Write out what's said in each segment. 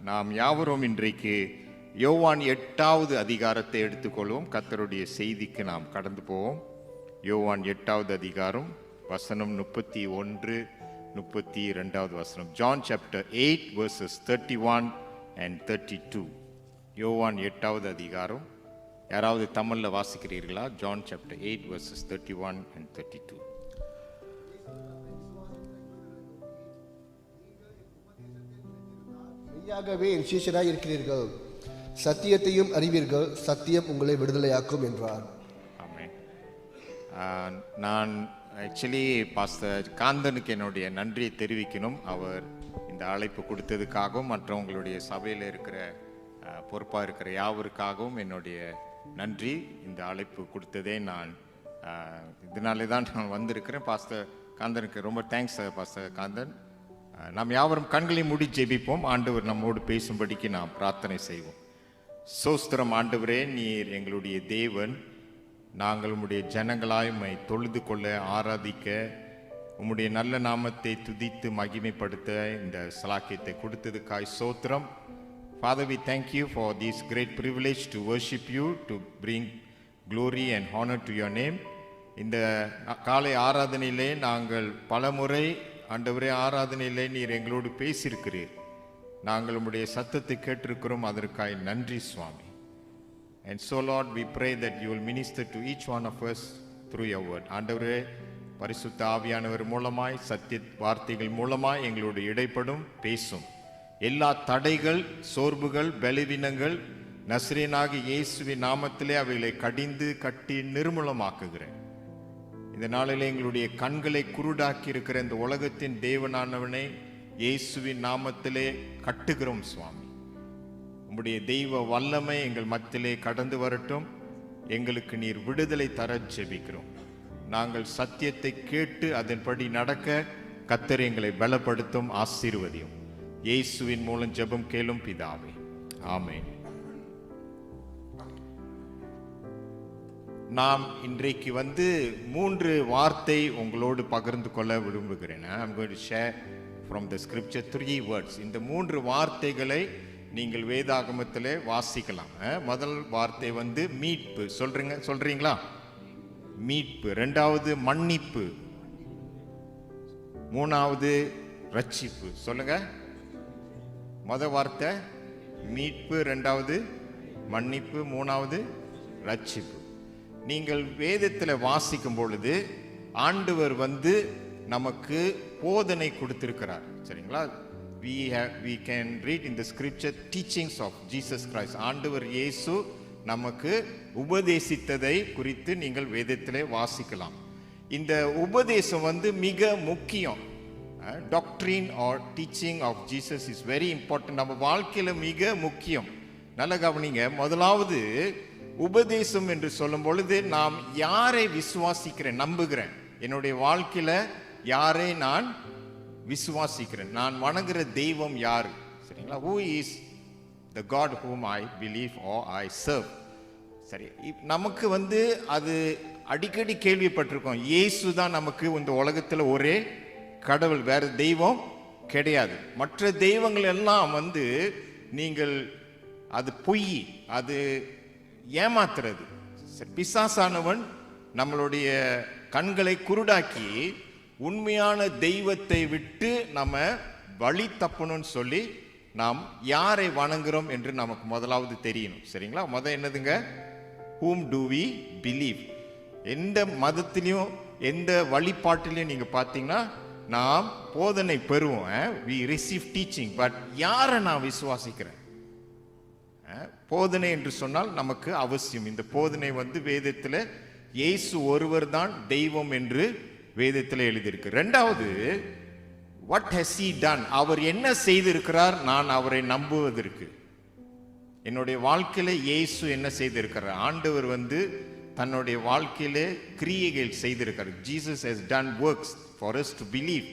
நாம் யாவரும் இன்றைக்கு யோவான் 8வது அதிகாரத்தை எடுத்துக்கொள்வோம். கர்த்தருடைய செய்திக்கு நாம் கடந்து போவோம். யோவான் 8வது அதிகாரம் வசனம் 31, 32வது வசனம். John chapter 8 verses 31 and 32. யோவான் 8வது அதிகாரம். யாராவது தமிழ்ல வாசிக்கிறீர்களா? John chapter 8 verses 31 and 32. மெய்யாகவே என் சீஷராய் இருக்கிறீர்கள், சத்தியத்தையும் அறிவீர்கள், சத்தியம் உங்களை விடுதலையாக்கும் என்றார். ஆமென். நான் ஆக்சுவலி பாஸ்டர் காந்தனுக்கு என்னுடைய நன்றியை தெரிவிக்கணும். அவர் இந்த அழைப்பு கொடுத்ததுக்காகவும் மற்றவங்களுடைய சபையில் இருக்கிற பொறுப்பாக இருக்கிற யாவருக்காகவும் என்னுடைய நன்றி. இந்த அழைப்பு கொடுத்ததே நான் இதனாலே தான் நான் வந்திருக்கிறேன். பாஸ்டர் காந்தனுக்கு ரொம்ப தேங்க்ஸ் பாஸ்டர் காந்தன். நாம் யாவரும் கண்களை மூடி ஜெபிப்போம். ஆண்டவர் நம்மோடு பேசும்படிக்கு நாம் பிரார்த்தனை செய்வோம். சோஸ்திரம் ஆண்டவரே, நீர் எங்களுடைய தேவன். நாங்கள் உம்முடைய ஜனங்களாய் உம்மை தொழுது கொள்ள, ஆராதிக்க, உம்முடைய நல்ல நாமத்தை துதித்து மகிமைப்படுத்த இந்த சலாக்கியத்தை கொடுத்ததுக்காய் சோத்திரம். Father, we thank you for this great privilege to worship you, to bring glory and honor to your name. இந்த காலை ஆராதனையிலே நாங்கள் பலமுறை ஆண்டவரே ஆராதனையிலே நீர் எங்களோடு பேசியிருக்கிறீர். நாங்கள் உம்முடைய சத்தத்தை கேட்டிருக்கிறோம். அதற்காய் நன்றி சுவாமி. And so Lord, we pray that you will minister to each one of us through your word. ஆண்டவரே, பரிசுத்த ஆவியானவர் மூலமாய், சத்திய வார்த்தைகள் மூலமாய் எங்களோடு இடைப்படும், பேசும். எல்லா தடைகள், சோர்வுகள், பலவீனங்கள் நசரேயனாகிய இயேசுவின் நாமத்திலே அவைகளை கடிந்து கட்டி நிர்மூலமாக்குகிறேன். இந்த நாளிலே எங்களுடைய கண்களை குருடாக்கி இருக்கிற இந்த உலகத்தின் தேவனானவனை இயேசுவின் நாமத்திலே கட்டுகிறோம் சுவாமி. உம்முடைய தெய்வ வல்லமை எங்கள் மத்தியிலே கடந்து வரட்டும். எங்களுக்கு நீர் விடுதலை தர ஜெபிக்கிறோம். நாங்கள் சத்தியத்தை கேட்டு அதன்படி நடக்க கர்த்தர் எங்களை பலப்படுத்தும், ஆசீர்வதியும். இயேசுவின் மூலம் ஜெபம் கேளும் பிதாவே, ஆமென். நாம் இன்றைக்கு 3 வார்த்தை உங்களோடு பகிர்ந்து கொள்ள விரும்புகிறேன். I'm going to share from the scripture 3 words. இந்த 3 வார்த்தைகளை நீங்கள் வேதாகமத்திலே வாசிக்கலாம். முதல் வார்த்தை மீட்பு. சொல்றீங்களா? மீட்பு. இரண்டாவது மன்னிப்பு. மூணாவது ரட்சிப்பு. சொல்லுங்க. முதல் வார்த்தை மீட்பு, இரண்டாவது மன்னிப்பு, மூணாவது ரட்சிப்பு. நீங்கள் வேதத்தில் வாசிக்கும் பொழுது ஆண்டவர் நமக்கு போதனை கொடுத்திருக்கிறார். சரிங்களா? we can read in the scripture teachings of Jesus Christ. ஆண்டவர் இயேசு நமக்கு உபதேசித்ததை குறித்து நீங்கள் வேதத்திலே வாசிக்கலாம். இந்த உபதேசம் மிக முக்கியம். doctrine or teaching of Jesus is very important. நம்ம வாழ்க்கையில மிக முக்கியம். நல்ல கவனிங்க. முதலாவது உபதேசம் என்று சொல்லும் பொழுது நாம் யாரை விசுவாசிக்கிறேன், நம்புகிறேன். என்னுடைய வாழ்க்கையில யாரை நான் விசுவாசிக்கிறேன், நான் வணங்குற தெய்வம் யாரு? சரிங்களா? who is the God whom I believe or I serve. சரி, நமக்கு அது அடிக்கடி கேள்விப்பட்டிருக்கோம். இயேசு தான் நமக்கு இந்த உலகத்துல ஒரே கடவுள், வேற தெய்வம் கிடையாது. மற்ற தெய்வங்கள் எல்லாம் நீங்கள் அது பொய், அது ஏமாத்துறது. பிசாசானவன் நம்மளுடைய கண்களை குருடாக்கி உண்மையான தெய்வத்தை விட்டு நம்ம வழி தப்பணும்னு சொல்லி நாம் யாரை வணங்குறோம் என்று நமக்கு முதலாவது தெரியணும். சரிங்களா? என்னதுங்க? whom do we believe. எந்த மதத்திலையும் எந்த வழிபாட்டிலையும் நீங்க பார்த்தீங்கன்னா நாம் போதனை பெறுவோம். we receive teaching. பட் யாரை நான் விசுவாசிக்கிறேன்? போதனை என்று சொன்னால் நமக்கு அவசியம். இந்த போதனை வேதத்தில் இயேசு ஒருவர் தான் தெய்வம் என்று வேதத்தில் எழுதியிருக்கு. இரண்டாவது, what has he done. அவர் என்ன செய்திருக்கிறார் நான் அவரை நம்புவதற்கு. என்னுடைய வாழ்க்கையில இயேசு என்ன செய்திருக்கிறார்? ஆண்டவர் தன்னுடைய வாழ்க்கையிலே கிரியைகள் செய்திருக்கிறார். Jesus has done works for us to believe.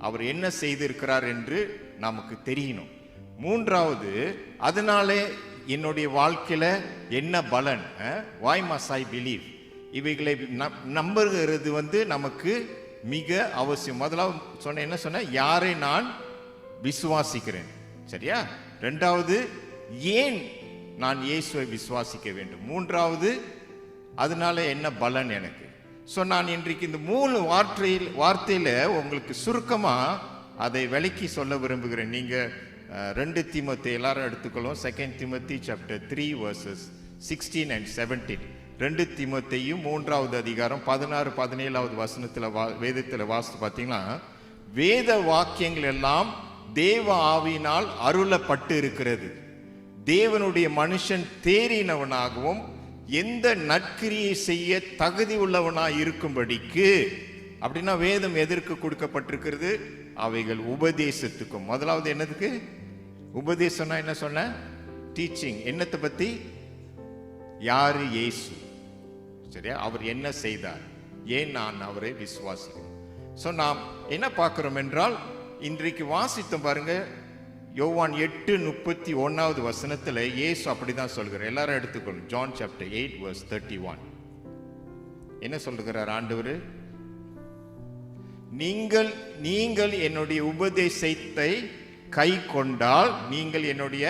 அவர் என்ன செய்திருக்கிறார் என்று நமக்கு தெரியணும். மூன்றாவது, அதனாலே என்னுடைய வாழ்க்கையில என்ன பலன்? why must I believe. இவைகளை நம்புகிறது நமக்கு மிக அவசியம். முதலாவது என்ன சொன்ன? யாரை நான் விசுவாசிக்கிறேன். சரியா? ரெண்டாவது, ஏன் நான் இயேசுவை விசுவாசிக்க வேண்டும்? மூன்றாவது, அதனால என்ன பலன் எனக்கு? ஸோ நான் இன்றைக்கு இந்த 3 வார்த்தையில் உங்களுக்கு சுருக்கமாக அதை விளக்கி சொல்ல விரும்புகிறேன். நீங்கள் 2 தீமோத்தேயு எல்லாரும் எடுத்துக்கொள்ளும். 2 Timothy chapter 3 verses 16 and 17. 2 தீமோத்தேயு 3வது அதிகாரம் 16, 17வது வசனத்தில் வேதத்தில் வாசித்து பார்த்தீங்கன்னா, வேத வாக்கியங்கள் எல்லாம் தேவ ஆவியினால் அருளப்பட்டு இருக்கிறது. தேவனுடைய மனுஷன் தேறினவனாகவும் எந்த நற்கிரியை செய்ய தகுதி உள்ளவனாய் இருக்கும்படிக்கு. அப்படின்னா வேதம் எதற்கு கொடுக்கப்பட்டிருக்கிறது? அவைகள் உபதேசத்துக்கும். முதலாவது என்னதுக்கு? உபதேசம்னா என்ன சொன்ன? டீச்சிங். என்னத்தை பத்தி? யாரு? இயேசு. சரியா? அவர் என்ன செய்தார், ஏன் நான் அவரை விசுவாசிக்கிறேன். ஸோ நாம் என்ன பார்க்கிறோம் என்றால், இன்றைக்கு வாசித்தோம் பாருங்க, யோவான் 8:31வது வசனத்தில் இயேசு அப்படிதான் சொல்கிறார். எல்லாரும் எடுத்துக்கொள்ளும். John chapter 8 verse 31. என்ன சொல்லுகிறார் ஆண்டவர்? நீங்கள் என்னுடைய உபதேசத்தை கை கொண்டால் நீங்கள் என்னுடைய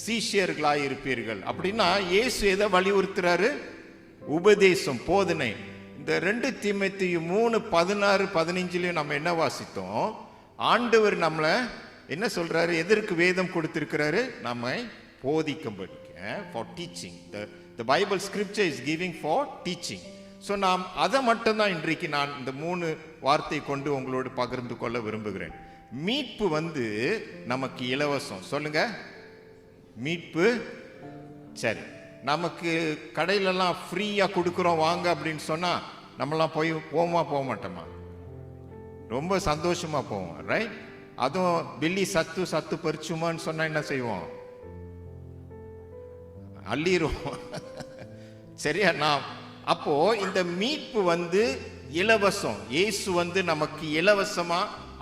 சீஷியர்களாய் இருப்பீர்கள். அப்படின்னா இயேசு எதை வலியுறுத்துறாரு? உபதேசம், போதனை. இந்த 2 தீமோத்தேயு 3:16, 15 நம்ம என்ன வாசித்தோம்? ஆண்டவர் நம்மளை என்ன சொல்றாரு? எதற்கு வேதம் கொடுத்திருக்கிறாரு? நம்மை போதிக்கும்படி, for teaching. The Bible scripture is giving for teaching. So நாம் அதை மட்டும்தான் இன்றைக்கு நான் இந்த 3 வார்த்தை கொண்டு உங்களோடு பகிர்ந்து கொள்ள விரும்புகிறேன். மீட்பு நமக்கு இலவசம். சொல்லுங்க, மீட்பு. சரி, நமக்கு கடையிலெல்லாம் ஃப்ரீயா கொடுக்குறோம் வாங்க அப்படின்னு சொன்னா நம்மளாம் போக மாட்டோமா? ரொம்ப சந்தோஷமா போவோம், ரைட்? அதுவும் பில்லி சத்து பறிச்சுமான்னு சொன்னா என்ன செய்வோம்? அள்ளிடுவோம். சரியா? நாம் அப்போ இந்த மீட்பு இலவசம். இயேசு நமக்கு இலவசமா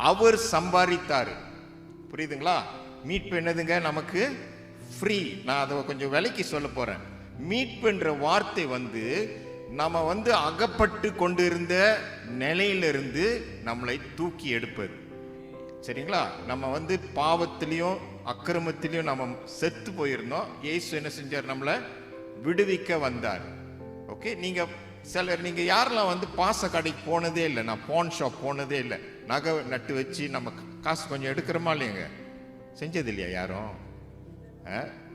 அவர் சம்பாதித்தாரு. புரியுதுங்களா? மீட்பு என்னதுங்க? நமக்கு ஃப்ரீ. நான் அதை கொஞ்சம் விலைக்கு சொல்ல போறேன். மீட்புன்ற வார்த்தை நம்ம அகப்பட்டு கொண்டிருந்த நிலையிலிருந்து நம்மளை தூக்கி எடுப்பது. சரிங்களா? நம்ம பாவத்திலையும் அக்கிரமத்திலையும் நம்ம செத்து போயிருந்தோம். இயேசு என்ன செஞ்சார்? நம்மளை விடுவிக்க வந்தார். ஓகே, நீங்க யாரெல்லாம் பாச கடைக்கு போனதே இல்லை? நான் பான் ஷாப் போனதே இல்லை. நகை நட்டு வச்சு நம்ம காசு கொஞ்சம் எடுக்கிறோமா இல்லையாங்க? செஞ்சது இல்லையா யாரும்?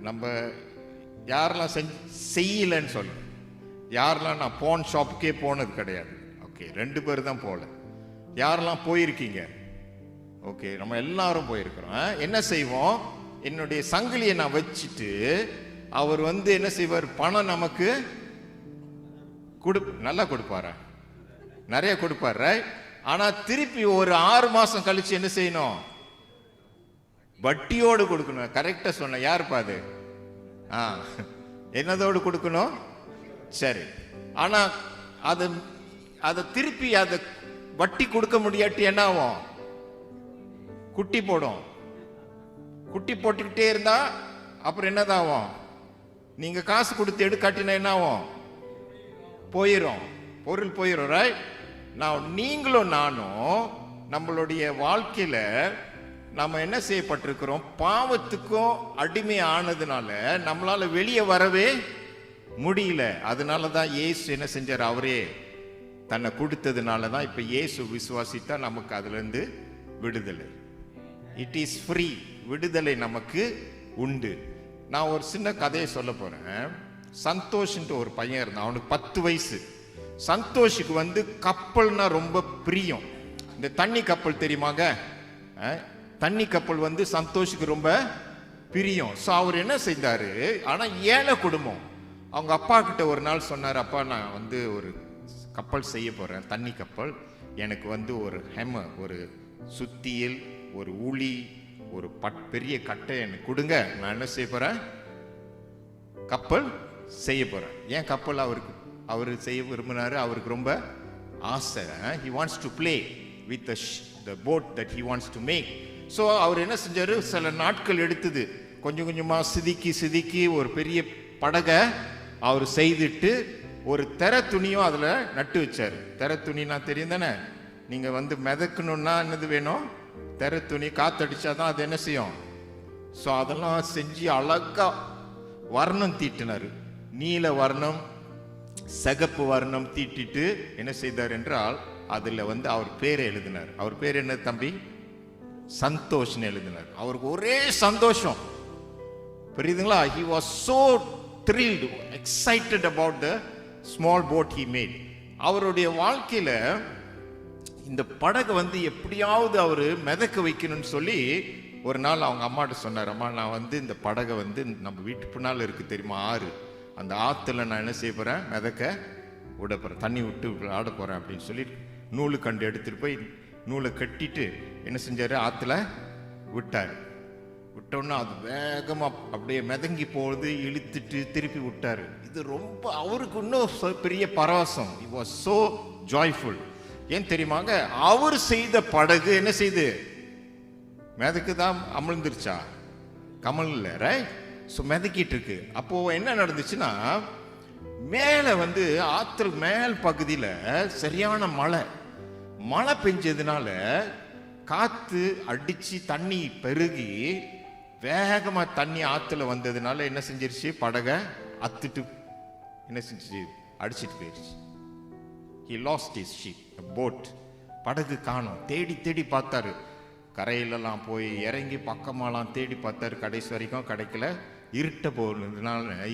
நம்ம யாரெல்லாம் செய்யலன்னு சொல்ல, யாரெல்லாம் நான் பான் ஷாப்புக்கே போனது கிடையாது. ஓகே, 2 பேர் தான் போகல. யாரெல்லாம் போயிருக்கீங்க? ஓகே, நம்ம எல்லாரும் போயிருக்கிறோம். என்ன செய்வோம்? என்னுடைய சங்கிலியை நான் வச்சுட்டு அவர் என்ன செய்வார்? பணம் நமக்கு நல்லா கொடுப்பாரா? நிறைய கொடுப்பாரு. ஆனா திருப்பி ஒரு 6 மாசம் கழிச்சு என்ன செய்யணும்? வட்டியோடு கொடுக்கணும். கரெக்டா சொன்ன. யாருப்பா அது? என்னதோடு கொடுக்கணும்? சரி. ஆனா அதை திருப்பி அதை வட்டி கொடுக்க முடியாட்டி என்ன ஆகும்? குட்டி போடும். குட்டி போட்டுக்கிட்டே இருந்தா அப்புறம் என்னதான் ஆகும்? நீங்க காசு கொடுத்து எடுக்காட்டினா என்ன ஆகும்? போயிரும், பொருள் போயிரும், ரைட்? நான் நீங்களும் நானும் நம்மளுடைய வாழ்க்கையில நம்ம என்ன செய்யப்பட்டிருக்கிறோம்? பாவத்துக்கும் அடிமை ஆனதுனால நம்மளால வெளியே வரவே முடியல. அதனாலதான் இயேசு என்ன செஞ்சார்? அவரே தன்னை கொடுத்ததுனால தான் இப்ப இயேசு விசுவாசித்தா நமக்கு அதுல இருந்து விடுதலை. It is free. விடுதலை நமக்கு உண்டு. நான் ஒரு சின்ன கதையை சொல்ல போறேன். சந்தோஷ்ன்ற ஒரு பையன் இருந்தான். அவனுக்கு 10 வயசு. சந்தோஷுக்கு கப்பல்னா ரொம்ப பிரியம். இந்த தண்ணி கப்பல் தெரியுமாங்க? தண்ணி கப்பல் சந்தோஷுக்கு ரொம்ப பிரியம். ஸோ அவர் என்ன செய்தாரு? ஆனா ஏழை குடும்பம். அவங்க அப்பா கிட்ட ஒரு நாள் சொன்னார், அப்பா நான் ஒரு கப்பல் செய்ய போறேன், தண்ணி கப்பல். எனக்கு ஒரு ஹெம, ஒரு சுத்தியல், ஒரு உளி, ஒரு பெரிய கட்டை எனக்கு கொடுங்க. நான் என்ன செய்ய போறேன்? கப்பல் செய்ய போறேன். ஏன் கப்பல் அவரு செய்ய விரும்பினாரு? அவருக்கு ரொம்ப ஆசை. he wants to play with the boat that he wants to make. So அவர் என்ன செஞ்சாரு? சில நாட்கள் எடுத்தது. கொஞ்சம் கொஞ்சமா சிதுக்கி ஒரு பெரிய படகை அவர் செய்துட்டு ஒரு தெர துணியும் அதுல நட்டு வச்சாரு. தெர துணினா தெரியும் தானே? நீங்க மிதக்கணும்னா என்னது வேணும்? தெர துணி. காத்தடிச்சாதான் அது என்ன செய்யும்? ஸோ அதெல்லாம் செஞ்சு அழகா வர்ணம் தீட்டினார். நீல வர்ணம், சிகப்பு வர்ணம் தீட்டிட்டு என்ன செய்தார் என்றால் அதில் வந்து அவர் பேரை எழுதினார். அவர் பேர் என்ன தம்பி? சந்தோஷ்னு எழுதினார். அவருக்கு ஒரே சந்தோஷம், புரியுதுங்களா? he was so thrilled, excited about the small boat he made. அவருடைய வாழ்க்கையில இந்த படகு வந்து எப்படியாவது அவர் மிதக்க வைக்கணும்னு சொல்லி ஒரு நாள் அவங்க அம்மாட்ட சொன்னார். அம்மா, நான் வந்து இந்த படகை வந்து நம்ம வீட்டு பின்னால் இருக்கு தெரியுமா ஆறு, அந்த ஆற்றுல நான் என்ன செய்ய போகிறேன், மிதக்க விட போகிறேன், தண்ணி விட்டு ஆட போகிறேன் அப்படின்னு சொல்லி நூலு கண்டு எடுத்துகிட்டு போய் நூலை கட்டிட்டு என்ன செஞ்சார், ஆற்றுல விட்டார். விட்டோன்னா அது வேகமாக அப்படியே மிதங்கி போகுது, இழுத்துட்டு திருப்பி விட்டார். இது ரொம்ப அவருக்கு இன்னும் பெரிய பரவசம். he was so joyful. ஏன் தெரியுமாங்க, அவர் செய்த படகு என்ன செய்து மிதக்கு தான் அமிழ்ந்துருச்சா, கமல் இல்லை, ரைட்? ஸோ மிதக்கிட்டு இருக்கு. அப்போ என்ன நடந்துச்சுன்னா, மேலே வந்து ஆற்று மேல் பகுதியில் சரியான மழை பெஞ்சதுனால காத்து அடிச்சு தண்ணி பெருகி வேகமா தண்ணி ஆத்துல வந்ததுனால என்ன செஞ்சிருச்சு, படகை அத்துட்டு என்ன செஞ்சிச்சு, அடிச்சிட்டு போயிடுச்சு. he lost his ship, a boat. படகு காணோம். தேடி தேடி பார்த்தாரு, கரையிலலாம் போய் இறங்கி பக்கமாலாம் தேடி பார்த்தாரு. கடைசி வரைக்கும் கிடைக்கல.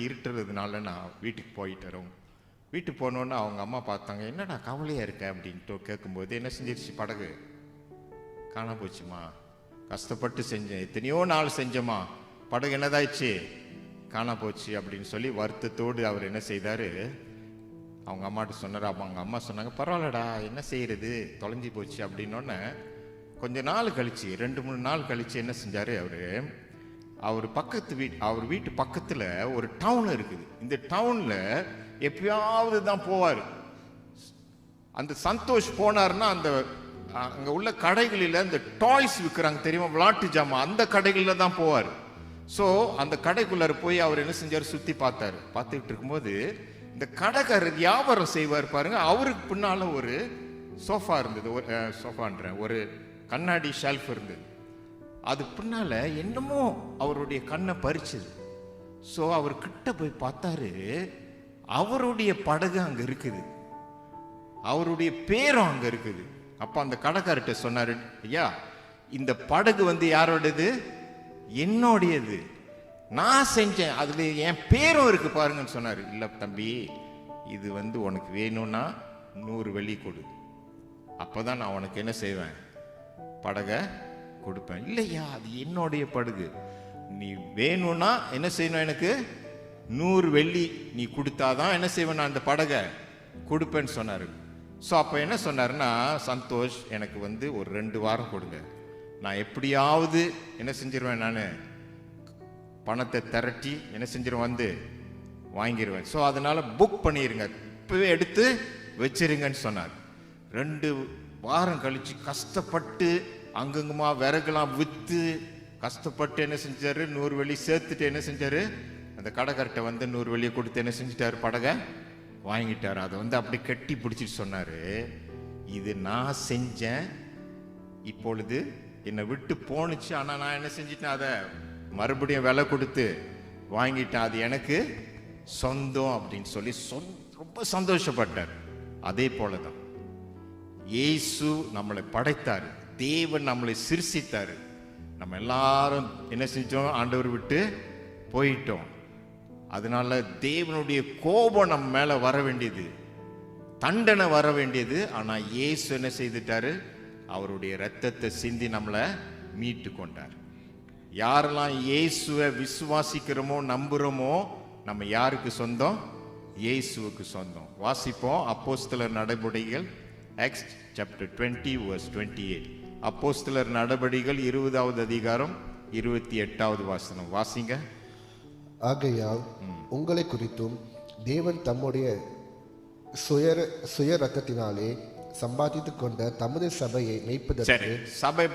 இருட்டுறதுனால நான் வீட்டுக்கு போயிட்டேன். வீட்டுக்கு போனோன்னு அவங்க அம்மா பார்த்தாங்க. என்னடா கவலையா இருக்க அப்படின்ட்டு கேட்கும்போது என்ன செஞ்சிருச்சு, படகு காணா போச்சுமா. கஷ்டப்பட்டு செஞ்சேன், எத்தனையோ நாள் செஞ்சோமா, படகு என்னதாயிடுச்சு, காணா போச்சு அப்படின்னு சொல்லி வருத்தத்தோடு அவர் என்ன செய்தாரு, அவங்க அம்மாட்ட சொன்னார். அவங்க அம்மா சொன்னாங்க, பரவாயில்லடா, என்ன செய்யறது, தொலைஞ்சி போச்சு அப்படின்னோடனே கொஞ்ச நாள் கழிச்சு, 2-3 நாள் கழிச்சு என்ன செஞ்சாரு, அவர் வீட்டு பக்கத்துல ஒரு டவுன் இருக்குது. இந்த டவுன்ல எப்பயாவது தான் போவார். அந்த சந்தோஷ் போனார்னா அங்க உள்ள கடைகளில் இந்த டாய்ஸ் விற்கிறாங்க தெரியுமா, விளையாட்டு ஜாமான், அந்த கடைகளில் தான் போவார். ஸோ அந்த கடைக்குள்ளார போய் அவர் என்ன செஞ்சார், சுற்றி பார்த்தாரு. பார்த்துக்கிட்டு இருக்கும்போது இந்த கடைக்காரர் வியாபாரம் செய்வார் பாருங்க, அவருக்கு பின்னால ஒரு சோஃபா இருந்தது, ஒரு கண்ணாடி ஷெல்ஃப் இருந்தது. அது பின்னால என்னமோ அவருடைய கண்ணை பறிச்சது. ஸோ அவர் கிட்ட போய் பார்த்தாரு, அவருடைய படகு அங்க இருக்குது, அவருடைய பேரும் அங்க இருக்குது. அப்ப அந்த கடைக்காரர்கிட்ட சொன்னாரு, ஐயா, இந்த படகு வந்து யாரோடது, என்னோடையது, நான் செஞ்சேன், அதுல என் பேரும் இருக்கு பாருங்கன்னு சொன்னாரு. இல்ல தம்பி, இது வந்து உனக்கு வேணும்னா 100 வெள்ளி கொடு, அப்பதான் நான் உனக்கு என்ன செய்வேன், படகை கொடுப்பேன். இல்லையா, அது என்னுடைய படகு, நீ வேணும்னா என்ன செய்யணும், எனக்கு 100 வெள்ளி நீ கொடுத்தாதான் என்ன செய்வேன், நான் அந்த படகை கொடுப்பேன்னு சொன்னாரு. ஸோ அப்போ என்ன சொன்னாருன்னா, சந்தோஷ், எனக்கு வந்து ஒரு 2 வாரம் கொடுங்க, நான் எப்படியாவது என்ன செஞ்சிருவேன், நான் பணத்தை திரட்டி என்ன செஞ்சிருவேன், வந்து வாங்கிடுவேன். ஸோ அதனால புக் பண்ணிடுங்க, இப்பவே எடுத்து வச்சிருங்கன்னு சொன்னார். 2 வாரம் கழிச்சு கஷ்டப்பட்டு அங்கங்குமா விறகுலாம் விற்று கஷ்டப்பட்டு என்ன செஞ்சாரு, 100 வெள்ளி சேர்த்துட்டு என்ன செஞ்சாரு, அந்த கடைக்கார்ட்ட வந்து 100 வெள்ளியை கொடுத்து என்ன செஞ்சிட்டாரு, படகை வாங்கிட்டாரு. அதை வந்து அப்படி கட்டி பிடிச்சிட்டு சொன்னாரு, இது நான் செஞ்சேன், இப்பொழுது என்னை விட்டு போனுச்சு, ஆனா நான் என்ன செஞ்சிட்டேன், அதை மறுபடியும் விலை கொடுத்து வாங்கிட்டேன், அது எனக்கு சொந்தம் அப்படின்னு சொல்லி ரொம்ப சந்தோஷப்பட்டார். அதே போலதான் இயேசு நம்மளை படைத்தார், தேவன் நம்மளை சிருஷ்டித்தார். நம்ம எல்லாரும் என்ன செஞ்சோம், ஆண்டவர் விட்டு போயிட்டோம். அதனால தேவனுடைய கோபம் நம்ம மேல வர வேண்டியது, தண்டனை வர வேண்டியது. ஆனா இயேசு என்ன செய்துட்டாரு, அவருடைய இரத்தத்தை சிந்தி நம்மளை மீட்டு கொண்டார். யாரெல்லாம் இயேசுவை விசுவாசிக்கிறோமோ நம்புறோமோ நம்ம யாருக்கு சொந்தம், இயேசுவுக்கு சொந்தம். வாசிப்போம் அப்போஸ்தலர் நடபடிகள், Acts chapter 20 verse 28. அப்போஸ்தலர் நடபடிகள் 20வது அதிகாரம் 28வது வசனம் வாசிங்க. ஆகையால் உங்களை குறித்தும் தேவன் தம்முடைய சுய ரத்தத்தினாலே சம்பாதித்து கொண்ட தமது சபையை மேய்ப்பதற்கு. சபை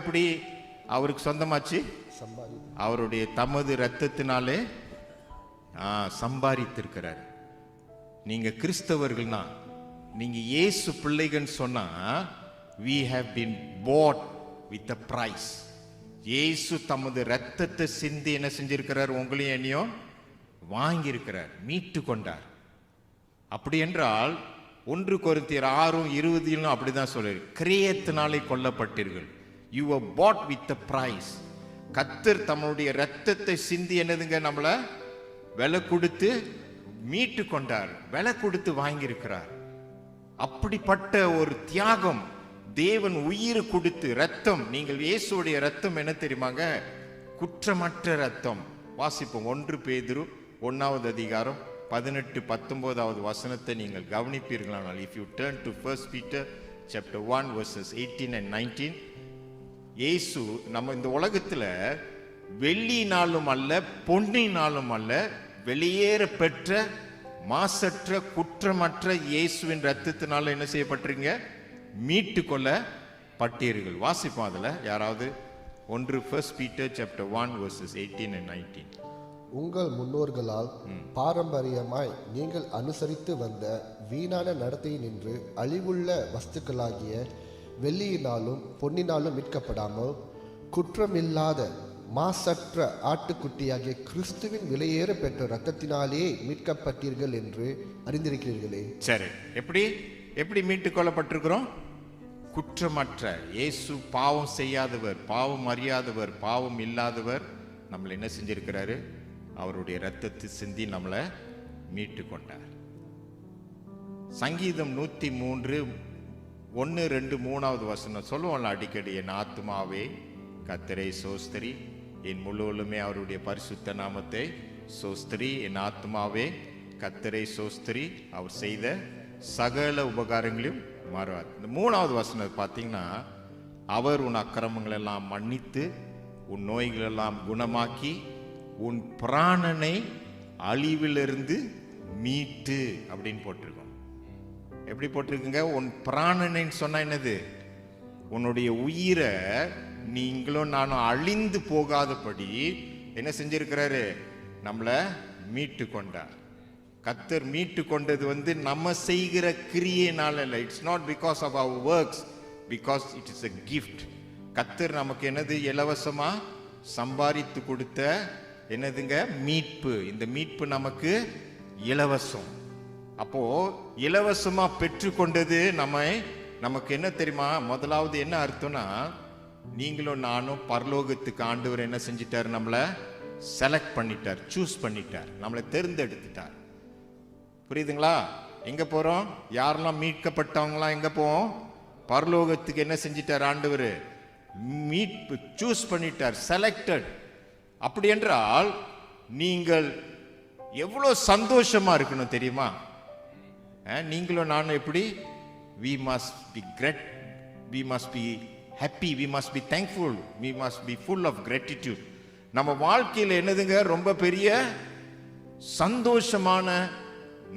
எப்படி அவருக்கு சொந்தமாச்சு, அவருடைய தமது ரத்தத்தினாலே சம்பாதித்திருக்கிறார். நீங்க கிறிஸ்தவர்கள்னா, நீங்க இயேசு பிள்ளைகள்னு சொன்னா, we have been bought with a price. இயேசு தமது இரத்தத்தை சிந்தி என்ன செஞ்சிருக்கிறார்? உங்களையும் என்னையும் வாங்கியிருக்கிறார், மீட்டு கொண்டார். அப்படி என்றால் 1 கொரிந்தியர் 6:20 அப்படிதான் சொல்றாரு, கிரயத்தினாலே கொல்லப்பட்டீர்கள். You were bought with a price. கர்த்தர் தம்முடைய இரத்தத்தை சிந்தி என்னதுங்க? நம்மள விலை கொடுத்து மீட்டு கொண்டார், விலை கொடுத்து வாங்கியிருக்கிறார். அப்படிப்பட்ட ஒரு தியாகம், தேவன் உயிர் கொடுத்து ரத்தம். நீங்கள் இயேசுடைய ரத்தம் என்ன தெரியுமாங்க? குற்றமற்ற ரத்தம். வாசிப்போம் 1 பேதுரு 1வது அதிகாரம் 18-19வது வசனத்தை நீங்கள் கவனிப்பீர்களானால், if you turn to 1 Peter chapter 1 verses 18 and 19, இயேசு நம்ம இந்த உலகத்துல வெள்ளினாலும் அல்ல பொன்னினாலும் அல்ல, வெளியேற பெற்ற மாசற்ற குற்றமற்ற இயேசுவின் ரத்தத்தினால என்ன செய்யப்பட்டிருங்க? மீட்டு கொள்ளப்பட்டீர்கள். வாசிப்போம் அதுல யாராவது 1 Peter chapter 1 verses 18 and 19. உங்கள் முன்னோர்களால் பாரம்பரியமாய் நீங்கள் அனுசரித்து வந்த வீணான நடத்தையினின்று அழிவுள்ள வஸ்துக்களாகிய வெள்ளியினாலும் பொன்னினாலும் மீட்கப்படாமல் குற்றமில்லாத மாசற்ற ஆட்டுக்குட்டியாகிய கிறிஸ்துவின் விலையேற பெற்ற இரத்தத்தினாலே மீட்கப்பட்டீர்கள் என்று அறிந்திருக்கிறீர்களே. சரி, எப்படி மீட்டுக் கொள்ளப்பட்டிருக்கிறோம்? குற்றமற்ற இயேசு, பாவம் செய்யாதவர், பாவம் அறியாதவர், பாவம் இல்லாதவர், நம்மளை என்ன செஞ்சிருக்கிறாரு? அவருடைய இரத்தத்தை சிந்தி நம்மளை மீட்டு கொண்டார். சங்கீதம் 103 1, 2, 3வது வசனம் சொல்லுவோம்ல அடிக்கடி, என் ஆத்துமாவே கர்த்தரை சோஸ்திரி, என் முழுவதுமே அவருடைய பரிசுத்த நாமத்தை சோஸ்திரி, என் ஆத்துமாவே கர்த்தரை சோஸ்திரி, அவர் செய்த சகல உபகாரங்களையும் மாறுவார். இந்த 3வது வசனம் பார்த்தீங்கன்னா, அவர் உன் அக்கிரமங்கள் எல்லாம் மன்னித்து உன் நோய்கள் எல்லாம் குணமாக்கி உன் பிராணனை அழிவிலிருந்து மீட்டு அப்படின்னு போட்டிருக்கோம். எப்படி போட்டிருக்குங்க? உன் பிராணனைன்னு சொன்னா என்னது? உன்னுடைய உயிரை நீங்களும் நானும் அழிந்து போகாதபடி என்ன செஞ்சிருக்கிறாரு? நம்மள மீட்டு கொண்டார். கர்த்தர் மீட்டு கொண்டது நம்ம செய்கிற கிரியையினால இல்லை. It's not because of our works, because it is a gift. கர்த்தர் நமக்கு என்னது? இலவசமா சம்பாதித்து கொடுத்த என்னதுங்க? மீட்பு. இந்த மீட்பு நமக்கு இலவசம். அப்போ இலவசமா பெற்றுக்கொண்டது நமக்கு என்ன தெரியுமா? முதலாவது என்ன அர்த்தம்னா, நீங்களும் நானும் பரலோகத்துக்கு ஆண்டவர் என்ன செஞ்சிட்டார்? நம்மளை செலக்ட் பண்ணிட்டார், சூஸ் பண்ணிட்டார், நம்மளை தேர்ந்தெடுத்துட்டார். புரியுதுங்களா? எங்க போறோம்? யாரெல்லாம் மீட்கப்பட்டவங்களாம் எங்க போவோம்? பரலோகத்துக்கு என்ன செஞ்சிட்டார் ஆண்டவர்? மீட்பு, சூஸ் பண்ணிட்டார், செலக்டட். அப்படி என்றால் நீங்கள் எவ்வளவு சந்தோஷமா இருக்கணும் தெரியுமா? நீங்களும் நானும் எப்படி? we must be great, we must be happy, we must be thankful, we must be full of gratitude. நம்ம வாழ்க்கையில் என்னதுங்க? ரொம்ப பெரிய சந்தோஷமான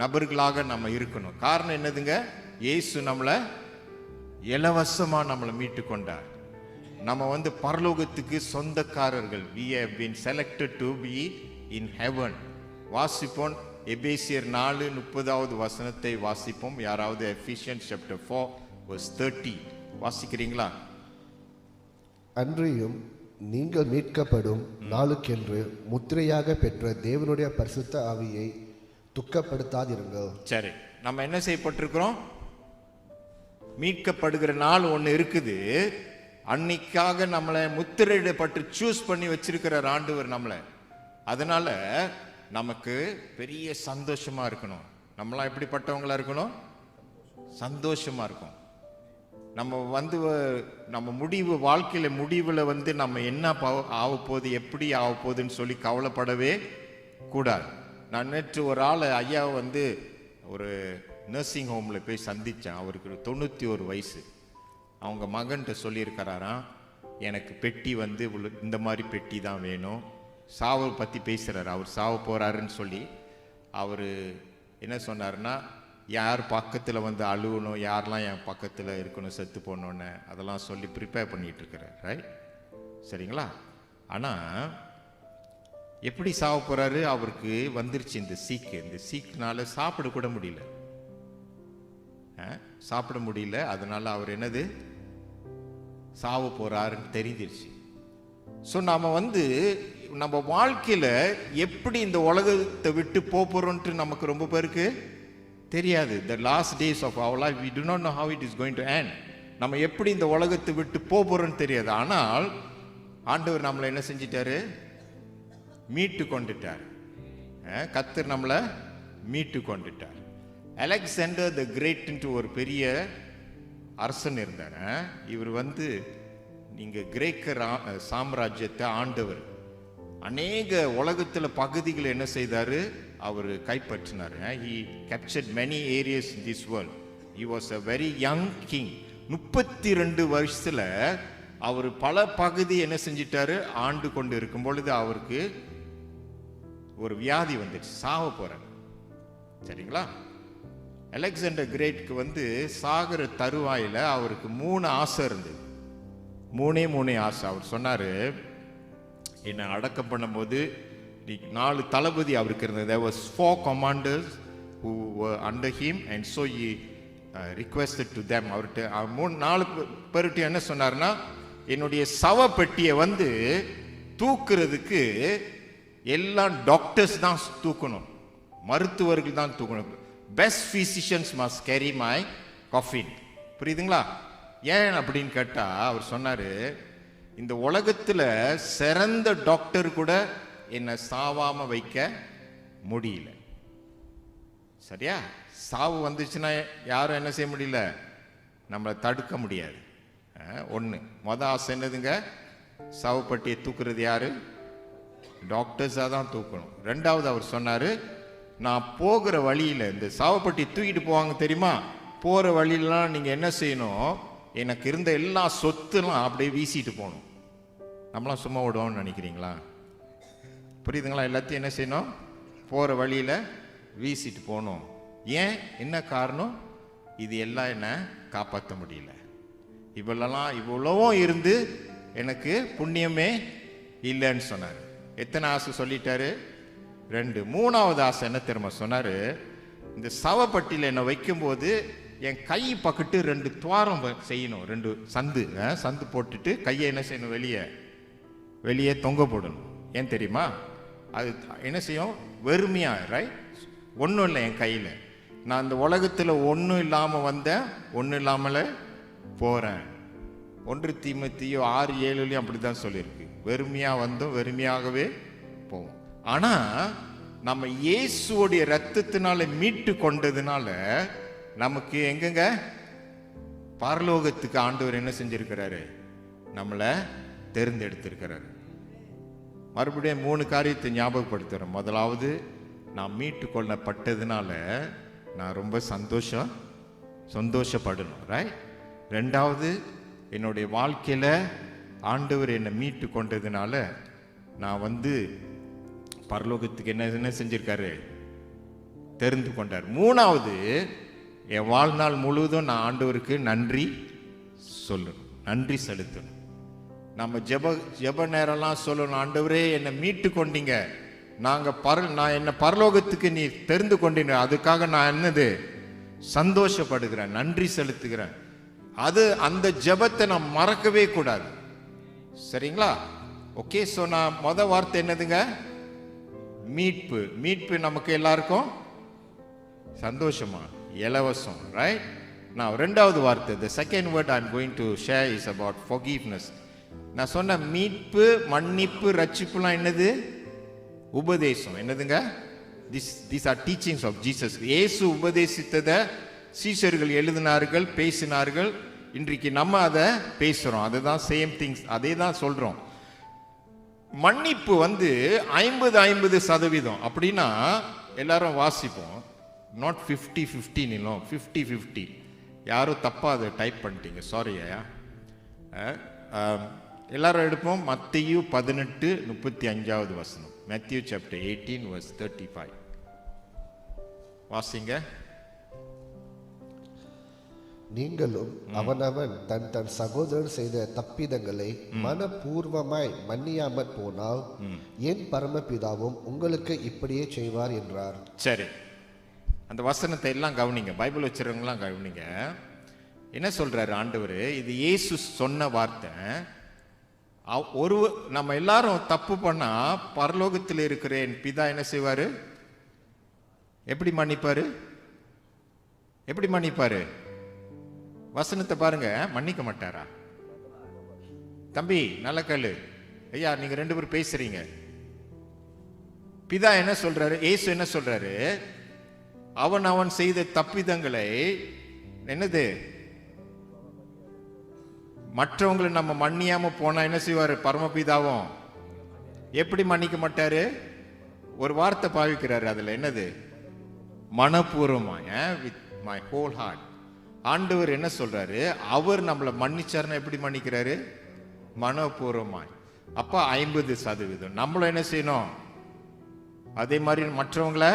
நபர்களாக நம்ம இருக்கணும். காரணம் என்னதுங்க? இயேசு நம்மளை இலவசமா நம்மளை மீட்டு கொண்டார். நம்ம பரலோகத்துக்கு சொந்தக்காரர்கள். we have been selected to be in heaven. வாசிப்போம் எபேசியர் 4:30வது வசனத்தை வாசிப்போம். யாராவது எபிசியன்ஸ் chapter 4 verse 30 வாசிக்கிறீங்களா? அன்றியும் நீங்கள் மீட்கப்படும் நாளுக்கென்று முத்திரையாக பெற்ற தேவனுடைய பரிசுத்த ஆவியை துக்கப்படுத்தாதிருங்கள். சரி, நம்ம என்ன செய்யப்பட்டிருக்கிறோம்? மீட்கப்படுகிற நாள் ஒன்று இருக்குது. அன்னைக்காக நம்மளை முத்திரையிடப்பட்டு சூஸ் பண்ணி வச்சிருக்கிற ஆண்டவர் நம்மளை. அதனால நமக்கு பெரிய சந்தோஷமா இருக்கணும். நம்மளாம் எப்படிப்பட்டவங்களா இருக்கணும்? சந்தோஷமா இருக்கும். நம்ம முடிவு, வாழ்க்கையில முடிவுல நம்ம என்ன ஆகப்போகுது, எப்படி ஆகப்போகுதுன்னு சொல்லி கவலைப்படவே கூடாது. நான் நேற்று ஒரு ஆள் ஐயா ஒரு நர்சிங் ஹோம்ல போய் சந்திச்சேன். அவருக்கு 91 வயசு. அவங்க மகன்கிட்ட சொல்லியிருக்கிறாராம், எனக்கு பெட்டி இந்த மாதிரி பெட்டி தான் வேணும். சாவை பற்றி பேசுகிறார். அவர் சாவ போகிறாருன்னு சொல்லி அவர் என்ன சொன்னார்னா, யார் பக்கத்தில் அழுகணும், யாரெல்லாம் என் பக்கத்தில் இருக்கணும் செத்து போனோன்னு அதெல்லாம் சொல்லி ப்ரிப்பேர் பண்ணிகிட்டு இருக்கிறார். ரைட், சரிங்களா? ஆனால் எப்படி சாவ போகிறாரு? அவருக்கு வந்துருச்சு இந்த சீக்குனால சாப்பிட கூட முடியல, சாப்பிட முடியல. அதனால அவர் என்னது? சாவ போகிறாருன்னு தெரிஞ்சிருச்சு. ஸோ நாம் வந்து நம்ம வாழ்க்கையில் எப்படி இந்த உலகத்தை விட்டு போகிறோன்ட்டு நமக்கு ரொம்ப பேருக்கு தெரியாது. The last days of our life we do not know how it is going to end. நம்ம எப்படி இந்த உலகத்தை விட்டு போகிறோன்னு தெரியாது. ஆனால் ஆண்டவர் நம்மளை என்ன செஞ்சிட்டாரு? மீட்டு கொண்டுட்டார். கர்த்தர் நம்மளை மீட்டு கொண்டுட்டார். அலெக்சாண்டர் த கிரேட்ன்ட்டு ஒரு பெரிய அரசன் இருந்தார். இவர் வந்து நீங்கள் கிரேக்க சாம்ராஜ்யத்தை ஆண்டவர். அநேக உலகத்தில் பகுதிகளை என்ன செய்தார்? அவர் கைப்பற்றினார். He captured many areas in this world. He was a very young king. 32 வருஷத்தில் அவர் பல பகுதி என்ன செஞ்சிட்டாரு? ஆண்டு கொண்டு இருக்கும் பொழுது அவருக்கு ஒரு வியாதி வந்துடுச்சு, சாவ போறார். சரிங்களா? அலெக்சாண்டர் கிரேட்க்கு வந்து சாகர தருவாயில் அவருக்கு 3 ஆசை இருந்தது. 3 ஆசை. அவர் சொன்னார், என்னை அடக்கம் பண்ணும்போது 4 தளபதி அவருக்கு இருந்தது. There was 4 commanders who were under him and so he requested to them. அவர்கிட்ட 4 பேர்கிட்ட என்ன சொன்னார்னா, என்னுடைய சவப்பெட்டியை வந்து தூக்குறதுக்கு எல்லாம் டாக்டர்ஸ் தான் தூக்கணும், மருத்துவர்கள் தான் தூக்கணும். Best physicians must carry my coffin. புரியுதுங்களா? ஏன் அப்படின்னு கேட்டா அவர் சொன்னாரு, இந்த உலகத்துல சிறந்த டாக்டர் கூட என்னை சாவாம வைக்க முடியல. சரியா? சாவு வந்துச்சுன்னா யாரும் என்ன செய்ய முடியல, நம்மளை தடுக்க முடியாது. மொத ஆசை என்னதுங்க? சாவுப்பட்டியை தூக்குறது யாரு? டாக்டர்ஸாக தான் தூக்கணும். 2வது அவர் சொன்னார், நான் போகிற வழியில் இந்த சாவுப்பட்டி தூக்கிட்டு போவாங்க தெரியுமா, போகிற வழியிலாம் நீங்கள் என்ன செய்யணும், எனக்கு இருந்த எல்லா சொத்துலாம் அப்படியே வீசிட்டு போகணும். நம்மளாம் சும்மா விடுவோம்னு நினைக்கிறீங்களா? புரியுதுங்களா? எல்லாத்தையும் என்ன செய்யணும்? போகிற வழியில் வீசிட்டு போகணும். ஏன்? என்ன காரணம்? இது எல்லாம் என்ன காப்பாற்ற முடியல. இவ்வளவும் இருந்து எனக்கு புண்ணியமே இல்லைன்னு சொன்னார். எத்தனை ஆசை சொல்லிட்டாரு? 2. 3வது ஆசை என்ன தெரியுமா சொன்னாரு? இந்த சவப்பட்டியில் என்னை வைக்கும்போது என் கை பக்கத்து 2 துவாரம் செய்யணும், 2 சந்து போட்டுட்டு கையை என்ன செய்யணும்? வெளியே தொங்க போடணும். ஏன் தெரியுமா? அது என்ன செய்யும்? வெறுமையா, ரைட்? ஒன்றும் இல்லை என் கையில். நான் இந்த உலகத்தில் ஒன்றும் இல்லாமல் வந்தேன், ஒன்றும் இல்லாமல போகிறேன். 1 தீமோத்தேயு 6:7 அப்படி தான் சொல்லியிருக்கு. வெறுமையாக வந்தோம், வெறுமையாகவே போவோம். ஆனால் நம்ம இயேசுவோடைய ரத்தத்தினால மீட்டு கொண்டதுனால நமக்கு எங்கங்க பரலோகத்துக்கு ஆண்டவர் என்ன செஞ்சிருக்கிறாரு? நம்மளை தேர்ந்தெடுத்திருக்கிறாரு. மறுபடியும் 3 காரியத்தை ஞாபகப்படுத்துகிறேன். முதலாவது, நான் மீட்டு கொள்ளப்பட்டதுனால நான் ரொம்ப சந்தோஷப்படணும், ரைட்? 2வது, என்னுடைய வாழ்க்கையில் ஆண்டவர் என்னை மீட்டு கொண்டதுனால நான் வந்து பரலோகத்துக்கு என்ன செஞ்சிருக்காரு? தெரிந்து கொண்டார். 3வது, என் வாழ்நாள் முழுவதும் நான் ஆண்டவருக்கு நன்றி சொல்லணும், நன்றி செலுத்தணும். நம்ம ஜெப நேரம்லாம் சொல்லணும், ஆண்டவரே என்னை மீட்டு கொண்டீங்க, நான் என்ன பரலோகத்துக்கு நீ தெரிந்து கொண்டீங்க, அதுக்காக நான் என்னது சந்தோஷப்படுகிறேன், நன்றி செலுத்துகிறேன். அந்த ஜெபத்தை நான் மறக்கவே கூடாது. சரிங்களா? ஓகே. ஸோ நான் வார்த்தை என்னதுங்க? மீட்பு நமக்கு எல்லாருக்கும் சந்தோஷமா, இலவசம், ரைட்? நான் 2வது வார்த்தை, the second word I'm going to share is about forgiveness. நான் சொன்ன மீட்பு, மன்னிப்பு, ரட்சிப்புலாம் என்னது? உபதேசம். என்னதுங்க? these are teachings of Jesus. இயேசு உபதேசித்ததை சீஷர்கள் எழுதினார்கள், பேசினார்கள். இன்றைக்கு நம்ம அதை பேசுறோம். அதுதான் சேம் திங்ஸ், அதே தான் சொல்றோம். மன்னிப்பு வந்து 50-50% அப்படின்னா எல்லாரும் வாசிப்போம். நாட் 50-50 இல்லை, 50-50. யாரும் தப்பா அதை டைப் பண்ணிட்டீங்க, சாரி ஐயா. எல்லாரும் எடுப்போம். மத்தேயு 18:35. Matthew chapter 18 verse 35. வாசிங்க. நீங்களும் அவனவன் தன் சகோதரன் செய்த தப்பிதங்களை மனப்பூர்வமாய் மன்னியாமற் போனால் என் பரமபிதாவும் உங்களுக்கு இப்படியே செய்வார் என்றார். சரி, அந்த வசனத்தை எல்லாம் கவனிங்க, பைபிள் வச்சிருக்கவங்களாம் கவனிங்க. என்ன சொல்றாரு ஆண்டவர்? இது இயேசு சொன்ன வார்த்தை. நம்ம எல்லாரும் தப்பு பண்ணா பரலோகத்தில் இருக்கிற என் பிதா என்ன செய்வாரு? எப்படி மன்னிப்பாரு? எப்படி மன்னிப்பாரு? வசனத்தை பாருங்க. மன்னிக்க மாட்டாரா? தம்பி நல்ல கல்லு ஐயா, நீங்க 2 பேரும் பேசுறீங்க. பிதா என்ன சொல்றாரு? இயேசு என்ன சொல்றாரு? அவன் செய்த தப்பிதங்களை என்னது மற்றவங்களை நம்ம மன்னியாம போனா என்ன செய்வாரு பரமபிதாவும்? எப்படி மன்னிக்க மாட்டாரு? ஒரு வார்த்தை பாவிக்கிறாரு, அதுல என்னது? மனப்பூர்வமா, வித் மை ஹோல் ஹார்ட். ஆண்டவர் என்ன சொல்றாரு? அவர் நம்மளை மன்னிச்சாருன்னா எப்படி மன்னிக்கிறாரு? மனப்பூர்வமாய். அப்ப 50% நம்மளும் என்ன செய்யணும்? அதே மாதிரி மற்றவங்களை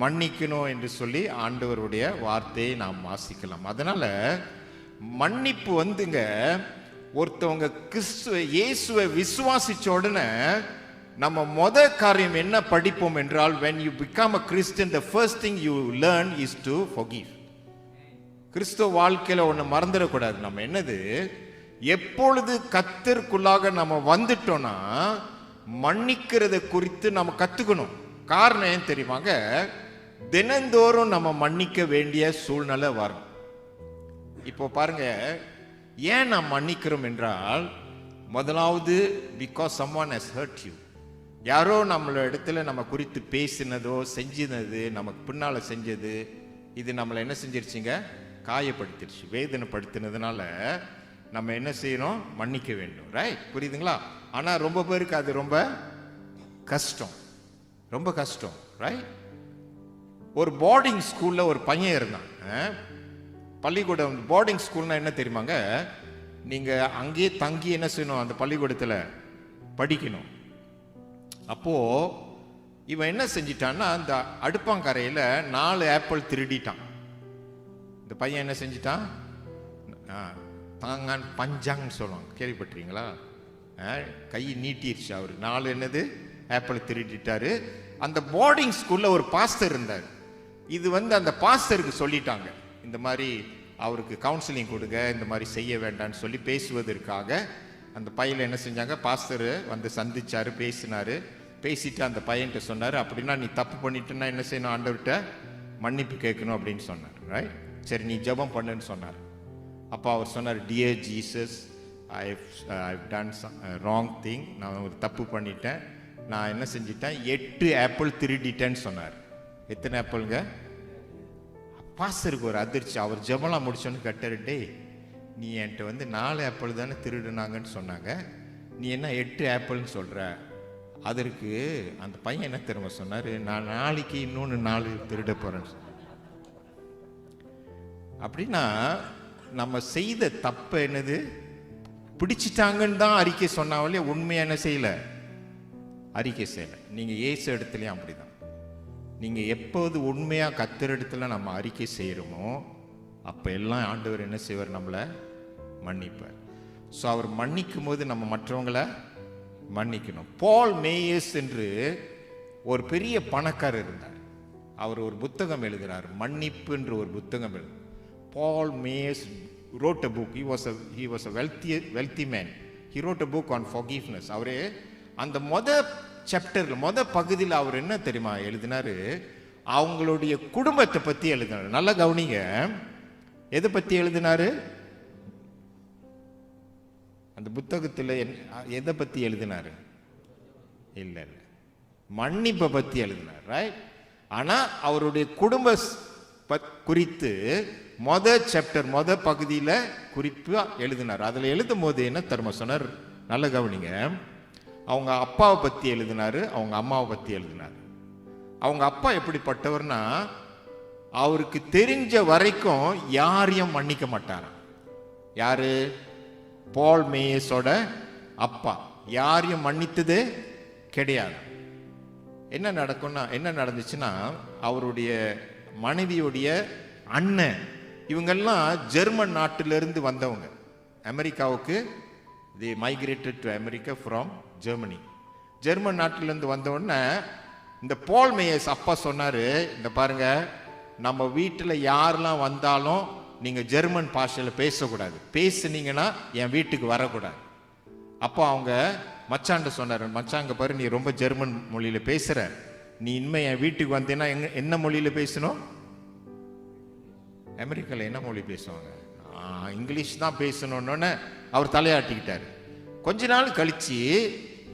மன்னிக்கணும் என்று சொல்லி ஆண்டவருடைய வார்த்தையை நாம் வாசிக்கலாம். அதனால மன்னிப்பு வந்துங்க, ஒருத்தவங்க இயேசுவை விசுவாசிச்ச உடனே நம்ம காரியம் என்ன படிப்போம் என்றால், when you become a Christian, the first thing you learn is to forgive. கிறிஸ்துவ வாழ்க்கையில ஒண்ணு மறந்துடக்கூடாது. நம்ம என்னது, எப்பொழுது கர்த்தருக்குள்ளாக நம்ம வந்துட்டோம்னா மன்னிக்கிறத குறித்து நம்ம கத்துக்கணும். காரணம் ஏன் தெரியுமாங்க? தினந்தோறும் நம்ம மன்னிக்க வேண்டிய சூழ்நிலை வரும். இப்போ பாருங்க, ஏன் நாம் மன்னிக்கிறோம் என்றால், முதலாவது because someone has hurt you. யாரோ நம்மளோட இடத்துல நம்ம குறித்து பேசினதோ செஞ்சினது, நமக்கு பின்னால செஞ்சது, இது நம்மளை என்ன செஞ்சிருச்சுங்க? காயப்படுத்திருச்சு, வேதனைப்படுத்தினதுனால நம்ம என்ன செய்யணும்? மன்னிக்க வேண்டும். ரைட்? புரியுதுங்களா? ஆனா ரொம்ப பேருக்கு அது ரொம்ப கஷ்டம், ரொம்ப கஷ்டம். ரைட்? ஒரு போர்டிங் ஸ்கூல்ல ஒரு பையன் இருந்தான். பள்ளிக்கூடம் போர்டிங் ஸ்கூல்னா என்ன தெரியுமாங்க? நீங்க அங்கேயே தங்கி என்ன செய்யணும்? அந்த பள்ளிக்கூடத்துல படிக்கணும். அப்போ இவன் என்ன செஞ்சிட்டான்னா, அந்த அடுப்பாங்கரையில 4 ஆப்பிள் திருடிட்டான். இந்த பையன் என்ன செஞ்சிட்டான்? தாங்கான் பஞ்சாங்னு சொல்லுவாங்க, கேள்விப்பட்டிருக்கீங்களா? கை நீட்டிருச்சு. அவரு 4 என்னது ஆப்பிள் திருடிட்டாரு. அந்த போர்டிங் ஸ்கூல்ல ஒரு பாஸ்டர் இருந்தார். இது அந்த பாஸ்டருக்கு சொல்லிட்டாங்க, இந்த மாதிரி அவருக்கு கவுன்சிலிங் கொடுங்க, இந்த மாதிரி செய்ய வேண்டாம்னு சொல்லி பேசுவதற்காக அந்த பையனை என்ன செஞ்சாங்க? பாஸ்டர் சந்திச்சாரு, பேசினாரு. பேசிட்டு அந்த பையன்கிட்ட சொன்னாரு, அப்படின்னா நீ தப்பு பண்ணிட்டுன்னா என்ன செய்யணும்? ஆண்டவர்கிட்ட மன்னிப்பு கேட்கணும் அப்படின்னு சொன்னார். ரைட்? சரி, நீ ஜெபம் பண்ணுன்னு சொன்னார். அப்போ அவர் சொன்னார், dear Jesus, I done wrong thing. நான் ஒரு தப்பு பண்ணிட்டேன். நான் என்ன செஞ்சிட்டேன்? 8 ஆப்பிள் திருடிட்டேன்னு சொன்னார். எத்தனை ஆப்பிள்ங்க? பாஸ்டருக்கு ஒரு அதிர்ச்சி. அவர் ஜெபம்லாம் முடிச்சோன்னு கேட்டாரு, டே நீ என்கிட்ட 4 ஆப்பிள் தானே திருடுனாங்கன்னு சொன்னாங்க, நீ என்ன 8 ஆப்பிள்னு சொல்ற? அதற்கு அந்த பையன் என்ன திரும்ப சொன்னாரு, நான் நாளைக்கு இன்னொன்று 4 திருட போறேன்னு. அப்படின்னா நம்ம செய்த தப்பு என்னது? பிடிச்சிட்டாங்கன்னு தான் அறிக்கை சொன்னாலே உண்மையா என்ன செய்யல? அறிக்கை செய்யல. நீங்க இயேசு இடத்துலயும் அப்படிதான். நீங்க எப்போது உண்மையா கர்த்தர் இடத்துல நம்ம அறிக்கை செய்யறோமோ அப்ப எல்லாம் ஆண்டவர் என்ன செய்வார்? நம்மளை மன்னிப்பார். ஸோ அவர் மன்னிக்கும் போது நம்ம மற்றவங்களை மன்னிக்கணும். பால் மேயர்ஸ் என்று ஒரு பெரிய பணக்காரர் இருந்தார். அவர் ஒரு புத்தகம் எழுதினார், மன்னிப்பு என்று ஒரு புத்தகம் எழுதினார். பால் mayors wrote a book. He was a wealthy man. He wrote a book on forgiveness. அவரே அந்த சாப்டர்ல பகுதியில் அவர் என்ன தெரியுமா எழுதினாரு? அவங்களுடைய குடும்பத்தை பத்தி எழுதினாரு. நல்லா கவனிங்க, எதை பத்தி எழுதினாரு? அந்த புத்தகத்தில் எதை பத்தி எழுதினாரு? இல்ல மன்னிப்பை பத்தி எழுதினார். ரைட்? ஆனா அவருடைய குடும்ப குறித்து சாப்டர் பகுதியில குறிப்பு எழுதினார். அதுல எழுதும் போது என்ன தெரியுமா சொன்னார்? நல்ல கவனிங்க, அவங்க அப்பாவை பத்தி எழுதினாரு, அவங்க அம்மாவை பத்தி எழுதினார். அவங்க அப்பா எப்படிப்பட்டவர்னா, அவருக்கு தெரிஞ்ச வரைக்கும் யாரையும் மன்னிக்க மாட்டாராம். யாரு? பால் மேயர்ஸோட அப்பா யாரையும் மன்னித்தது கிடையாது. என்ன நடந்துச்சுன்னா, அவருடைய மனைவியுடைய அண்ணன், இவங்கெல்லாம் ஜெர்மன் நாட்டிலிருந்து வந்தவங்க. அமெரிக்காவுக்கு they migrated to America from Germany. German நாட்டிலிருந்து வந்தவுடனே இந்த பால் மேயர்ஸ் அப்பா சொன்னாரு, இந்த பாருங்க, நம்ம வீட்டில் யாரெல்லாம் வந்தாலும் நீங்க ஜெர்மன் பாஷையில் பேசக்கூடாது, பேசுனீங்கன்னா என் வீட்டுக்கு வரக்கூடாது. அப்போ அவங்க மச்சான்ட்டு சொன்னார், மச்சாங்க பாரு நீ ரொம்ப ஜெர்மன் மொழியில் பேசுகிற, நீ இனிமே என் வீட்டுக்கு வந்தேன்னா என்ன மொழியில் பேசணும்? அமெரிக்காவில் என்ன மொழி பேசுவாங்க? இங்கிலீஷ் தான் பேசணுன்னு அவர் தலையாட்டிக்கிட்டார். கொஞ்ச நாள் கழிச்சு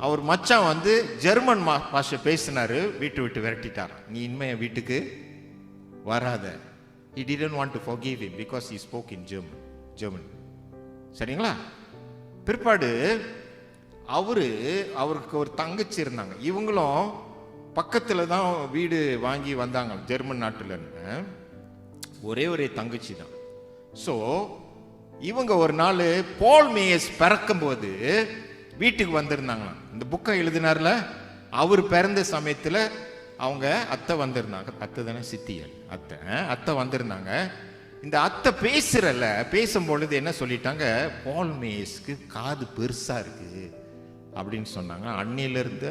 அவர் மச்சான் வந்து ஜெர்மன் பாஷை பேசினாரு, வீட்டு விட்டு விரட்டிட்டார். நீ இனிமே என் வீட்டுக்கு வராத. He didn't want to forgive him because he spoke in German. சரிங்களா? பிற்பாடு அவருக்கு ஒரு தங்கச்சி இருந்தாங்க. இவங்களும் பக்கத்தில் தான் வீடு வாங்கி வந்தாங்க ஜெர்மன் நாட்டில் இருந்து. ஒரே தங்கச்சி தான். ஸோ இவங்க ஒரு நாள் பால் மேயர்ஸ் பிறக்கும்போது வீட்டுக்கு வந்திருந்தாங்களாம். இந்த புக்கை எழுதினார்ல, அவர் பிறந்த சமயத்தில் அவங்க அத்தை வந்திருந்தாங்க. அத்தை தானே, சித்தியல் அத்தை வந்திருந்தாங்க. இந்த அத்தை பேசும்பொழுது என்ன சொல்லிட்டாங்க, பால் மேயர்ஸ்க்கு காது பெருசா இருக்கு அப்படின்னு சொன்னாங்க. அன்னையிலிருந்து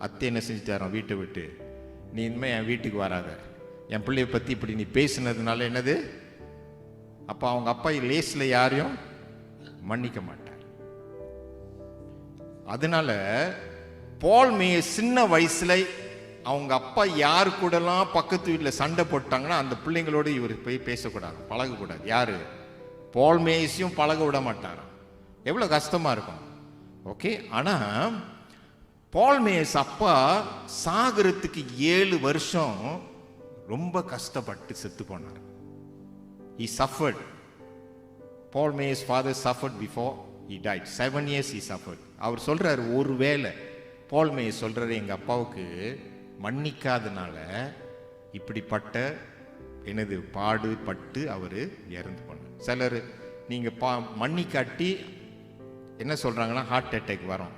அத்தை என்ன செஞ்சுட்டாராம், வீட்டை விட்டு நீ இனிமேல் என் வீட்டுக்கு வராத, என் பிள்ளைய பற்றி இப்படி நீ பேசினதுனால என்னது. அப்போ அவங்க அப்பா லேஸில் யாரையும் மன்னிக்க மாட்டார். அதனால பால் மேயர் சின்ன வயசுல அவங்க அப்பா யாரு கூடலாம் பக்கத்து வீட்டில் சண்டை போட்டாங்கன்னா அந்த பிள்ளைங்களோடு இவர் போய் பேசக்கூடாது, பழகக்கூடாது. யாரு? பால் மேயர்ஸையும் பழக விட மாட்டாராம். எவ்வளோ கஷ்டமா இருக்கும். ஓகே. ஆனால் பால் மேயர்ஸ் அப்பா சாகரத்துக்கு 7 வருஷம் ரொம்ப கஷ்டப்பட்டு செத்து போனார். He suffered. Paul Mayer's father suffered before he died. 7 years he suffered. அவர் சொல்றாரு, ஒருவேளை பால் மேயர் சொல்றாரு, எங்க அப்பாவுக்கு மன்னிக்காதனால இப்படிப்பட்ட எனது பாடுபட்டு அவர் இறந்து போனார். சிலர் நீங்க மன்னிக்காட்டி என்ன சொல்றாங்கன்னா ஹார்ட் அட்டாக் வரும்,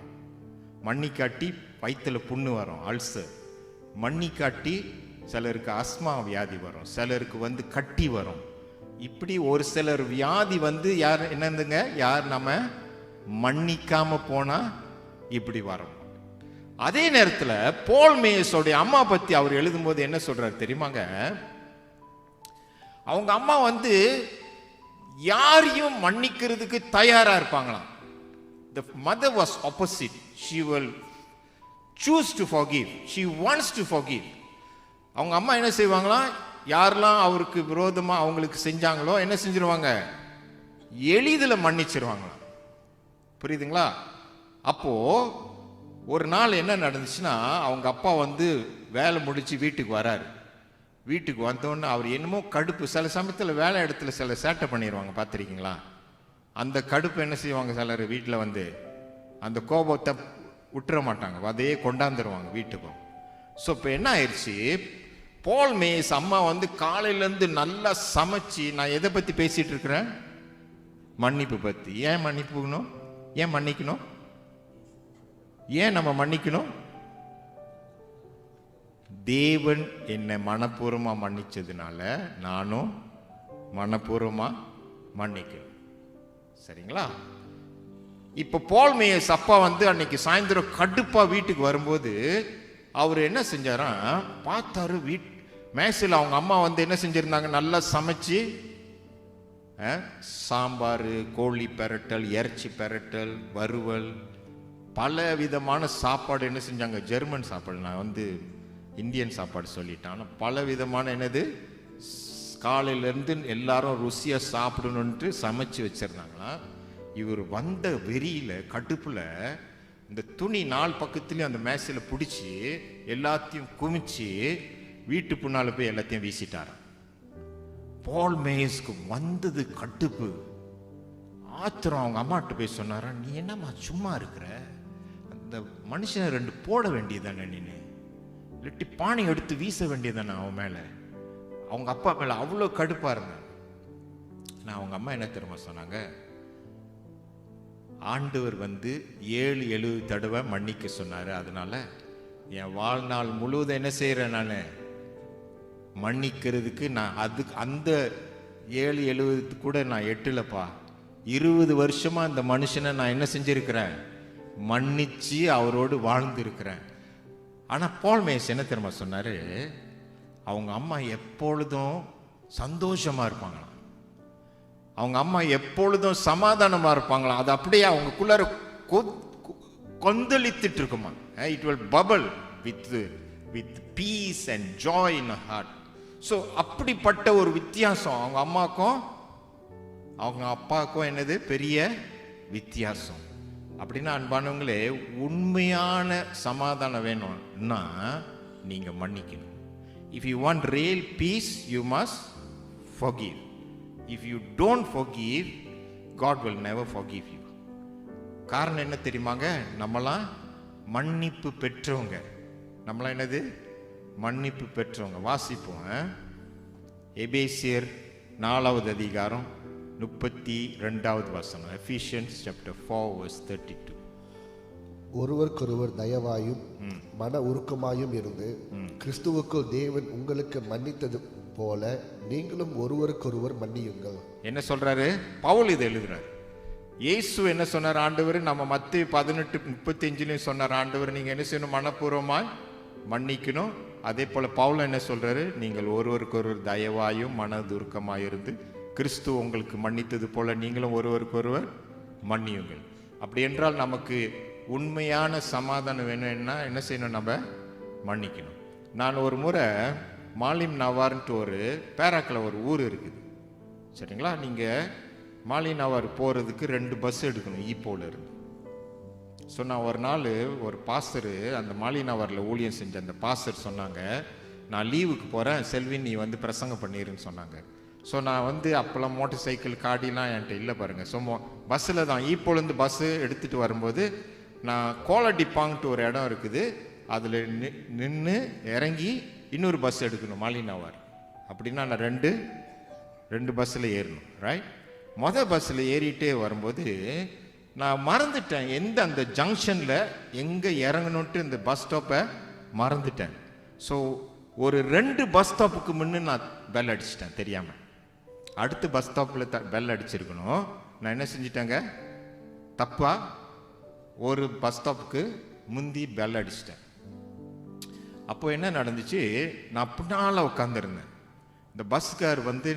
மன்னிக்காட்டி வயிற்றுல புண்ணு வரும், அல்சர், மன்னிக்காட்டி சிலருக்கு அஸ்மா வியாதி வரும், சிலருக்கு வந்து கட்டி வரும். இப்படி ஒரு சிலர் வியாதி வந்து யார் என்னதுங்க, யார் நம்ம மன்னிக்காம போனா இப்படி வரும். அதே நேரத்தில் பால் மேயர்ஸோடைய அம்மா பத்தி அவர் எழுதும்போது என்ன சொல்றாரு தெரியுமாங்க, அவங்க அம்மா வந்து யாரையும் மன்னிக்கிறதுக்கு தயாரா இருப்பாங்களாம். The mother was opposite. She will choose to forgive. She wants to forgive. அவங்க அம்மா என்ன செய்வாங்களாம், யாரெல்லாம் அவருக்கு விரோதமா அவங்களுக்கு செஞ்சாங்களோ என்ன செஞ்சிருவாங்க, எளிதில் மன்னிச்சிருவாங்களாம். புரியுதுங்களா? அப்போ ஒரு நாள் என்ன நடந்துச்சுன்னா, அவங்க அப்பா வந்து வேலை முடிச்சு வீட்டுக்கு வராரு. வீட்டுக்கு வந்தோன்னு அவர் என்னமோ கடுப்பு, சில சமயத்தில் வேலை இடத்துல சில சேட்டை பண்ணிடுவாங்க, பார்த்துருக்கீங்களா? அந்த கடுப்பு என்ன செய்வாங்க, சிலர் வீட்டில் வந்து அந்த கோபத்தை விட்டுற மாட்டாங்க, அதையே கொண்டாந்துருவாங்க வீட்டுக்கும். ஸோ இப்போ என்ன ஆயிடுச்சு, பால் மேயர்ஸ் அம்மா வந்து காலையிலேருந்து நல்லா சமைச்சு, நான் எதை பற்றி பேசிட்டு இருக்கிறேன், மன்னிப்பு பற்றி. ஏன் மன்னிப்புக்கணும், ஏன் மன்னிக்கணும், ஏன் நம்ம மன்னிக்கணும்? தேவன் என்னை மனப்பூர்வமாக மன்னிச்சதுனால நானும் மனப்பூர்வமாக மன்னிக்கணும். சரிங்களா? இப்போ பால் மேயர்ஸ் அப்பா வந்து அன்னைக்கு சாயந்தரம் கடுப்பா வீட்டுக்கு வரும்போது அவர் என்ன செஞ்சாராம், பார்த்தாரு மேசையில் அவங்க அம்மா வந்து என்ன செஞ்சிருந்தாங்க, நல்லா சமைச்சு சாம்பார், கோழி பெரட்டல், இறைச்சி பெரட்டல், வறுவல், பல விதமான சாப்பாடு என்ன செஞ்சாங்க, ஜெர்மன் சாப்பாடு, நான் வந்து இந்தியன் சாப்பாடு சொல்லிட்டேன். ஆனால் பல விதமான என்னது, காலையிலேருந்து எல்லாரும் ருசியாக சாப்பிடணுன்ட்டு சமைச்சு வச்சிருந்தாங்களாம். இவர் வந்த வெறியில் கடுப்பில் இந்த துணி 4 பக்கத்துலேயும் அந்த மேசையில் பிடிச்சி எல்லாத்தையும் குமிச்சு வீட்டு பின்னால் போய் எல்லாத்தையும் வீசிட்டாராம். பால் மேயர்ஸ்க்கு வந்தது கடுப்பு, ஆத்திரம். அவங்க அம்மாட்ட போய் சொன்னாரா, நீ என்னம்மா சும்மா இருக்கிற, அந்த மனுஷன் 2 போட வேண்டியதானே, நீனு இல்லாட்டி பானை எடுத்து வீச வேண்டியதானே அவன் மேலே. அவங்க அப்பா மேலே அவ்வளோ கடுப்பாக இருந்தாங்க. நான் அவங்க அம்மா என்ன தெரியுமா சொன்னாங்க, ஆண்டவர் வந்து 7 தடவை மன்னிக்க சொன்னார், அதனால என் வாழ்நாள் முழுவதும் என்ன செய்கிறேன், நான் மன்னிக்கிறதுக்கு நான் அந்த 7 கூட நான் எட்டலப்பா. 20 வருஷமா அந்த மனுஷனை நான் என்ன செஞ்சிருக்கிறேன், மன்னிச்சு அவரோடு வாழ்ந்துருக்கிறேன். ஆனால் பால் மேயர்ஸ் என்ன தெரியுமா சொன்னார், அவங்க அம்மா எப்பொழுதும் சந்தோஷமா இருப்பாங்களாம், அவங்க அம்மா எப்பொழுதும் சமாதானமா இருப்பாங்களாம். அது அப்படியே அவங்களுக்குள்ளார கொந்தளித்துட்டு இருக்குமா. It will bubble with peace and joy in heart. So அப்படிப்பட்ட ஒரு வித்தியாசம் அவங்க அம்மாக்கும் அவங்க அப்பாவுக்கும் என்னது பெரிய வித்தியாசம். அப்படின்னா அன்பானவங்களே, உண்மையான சமாதானம் வேணும்னா நீங்க மன்னிக்கணும். If you want real peace you must forgive. If you don't forgive, God will never forgive you. காரணம் என்ன தெரியுமாங்க? நம்மளாம் மன்னிப்பு பெற்றவங்க. நம்மளாம் என்னது? மன்னிப்பு பெற்றவங்க. வாசிப்போம். எபேசியர் 4வது அதிகாரம் 32வது வசனம். Ephesians chapter 4 verse 32. ஒருவருக்கொருவர் தயவாயும் மன உருக்கமாயும் இருந்து கிறிஸ்துவுக்குள் தேவன் உங்களுக்கு மன்னித்தது போல நீங்களும் ஒருவருக்கொருவர் மன்னியுங்கள். என்ன சொல்றாரு பவுல்? இது எழுதுறாரு. இயேசு என்ன சொன்னார்? ஆண்டவர் நம்ம மத்தேயு 18:35 சொன்னார், ஆண்டவர் நீங்க என்ன செய்யணும்? மனப்பூர்வமாய் மன்னிக்கணும். அதே போல பவுல் என்ன சொல்றாரு? நீங்கள் ஒருவருக்கொருவர் தயவாயும் மனதுருக்கமாய் இருந்து கிறிஸ்து உங்களுக்கு மன்னித்தது போல நீங்களும் ஒருவருக்கொருவர் மன்னியுங்கள். அப்படி என்றால் நமக்கு உண்மையான சமாதானம் வேணும்னா என்ன செய்யணும்? நம்ம மன்னிக்கணும். நான் ஒரு முறை மாலிம் நவார்ன்ட்டு ஒரு பேராக்கில் ஒரு ஊர் இருக்குது, சரிங்களா? நீங்கள் மாலிம் நவார் போகிறதுக்கு 2 பஸ் எடுக்கணும் ஈப்போவில் இருந்து. ஸோ நான் ஒரு நாள் ஒரு பாஸ்டரு அந்த மாலிம் நவாரில் ஊழியம் செஞ்ச அந்த பாஸ்டர் சொன்னாங்க, நான் லீவுக்கு போகிறேன் செல்வின், நீ வந்து பிரசங்கம் பண்ணிருன்னு சொன்னாங்க. ஸோ நான் வந்து அப்போல்லாம் மோட்டர் சைக்கிள் காடிலாம் என்கிட்ட இல்லை பாருங்கள். ஸோ பஸ்ஸில் தான் ஈப்போலேருந்து பஸ்ஸு எடுத்துகிட்டு வரும்போது நான் கோலடிப்பாங்ட்டு ஒரு இடம் இருக்குது, அதில் நின்று இறங்கி இன்னொரு பஸ் எடுக்கணும் மாலினாவார். அப்படின்னா நான் ரெண்டு பஸ்ஸில் ஏறணும், ரைட்? மொதல் பஸ்ஸில் ஏறிட்டே வரும்போது நான் மறந்துட்டேன் எந்த அந்த ஜங்ஷனில் எங்கே இறங்கணுன்ட்டு இந்த பஸ் ஸ்டாப்பை மறந்துட்டேன். ஸோ ஒரு 2 பஸ் ஸ்டாப்புக்கு முன்னே நான் பெல் அடிச்சிட்டேன் தெரியாமல். அடுத்த பஸ் ஸ்டாப்பில் பெல் அடிச்சிருக்கணும். நான் என்ன செஞ்சிட்டேங்க? தப்பா ஒரு பஸ் ஸ்டாப்புக்கு முந்தி பெல் அடிச்சிட்டேன். அப்போ என்ன நடந்துச்சு? நான் பின்னால் உட்காந்துருந்தேன். இந்த பஸ்கார் வந்து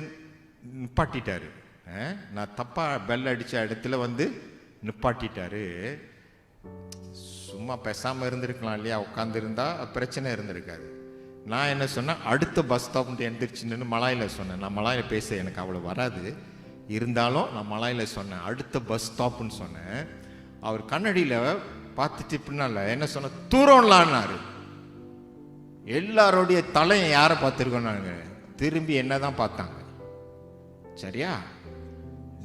நிப்பாட்டிட்டாரு. நான் தப்பாக பெல் அடித்த இடத்துல வந்து நிப்பாட்டிட்டாரு. சும்மா பேசாமல் இருந்திருக்கலாம் இல்லையா? உட்காந்துருந்தா பிரச்சனை இருந்திருக்காது. நான் என்ன சொன்னேன்? அடுத்த பஸ் ஸ்டாப்னு எழுந்திரிச்சுன்னு மலாயில் சொன்னேன். நான் மலாயில் பேச எனக்கு அவ்வளோ வராது, இருந்தாலும் நான் மலாயில் சொன்னேன் அடுத்த பஸ் ஸ்டாப்புன்னு சொன்னேன். அவர் கண்ணடியில் பார்த்துட்டு பின்னால என்ன சொன்ன? தூரம்லான்னாரு. எல்லாரோடைய தலையை யாரை பார்த்துருக்கோம்? நாங்கள் திரும்பி என்ன தான் பார்த்தாங்க, சரியா?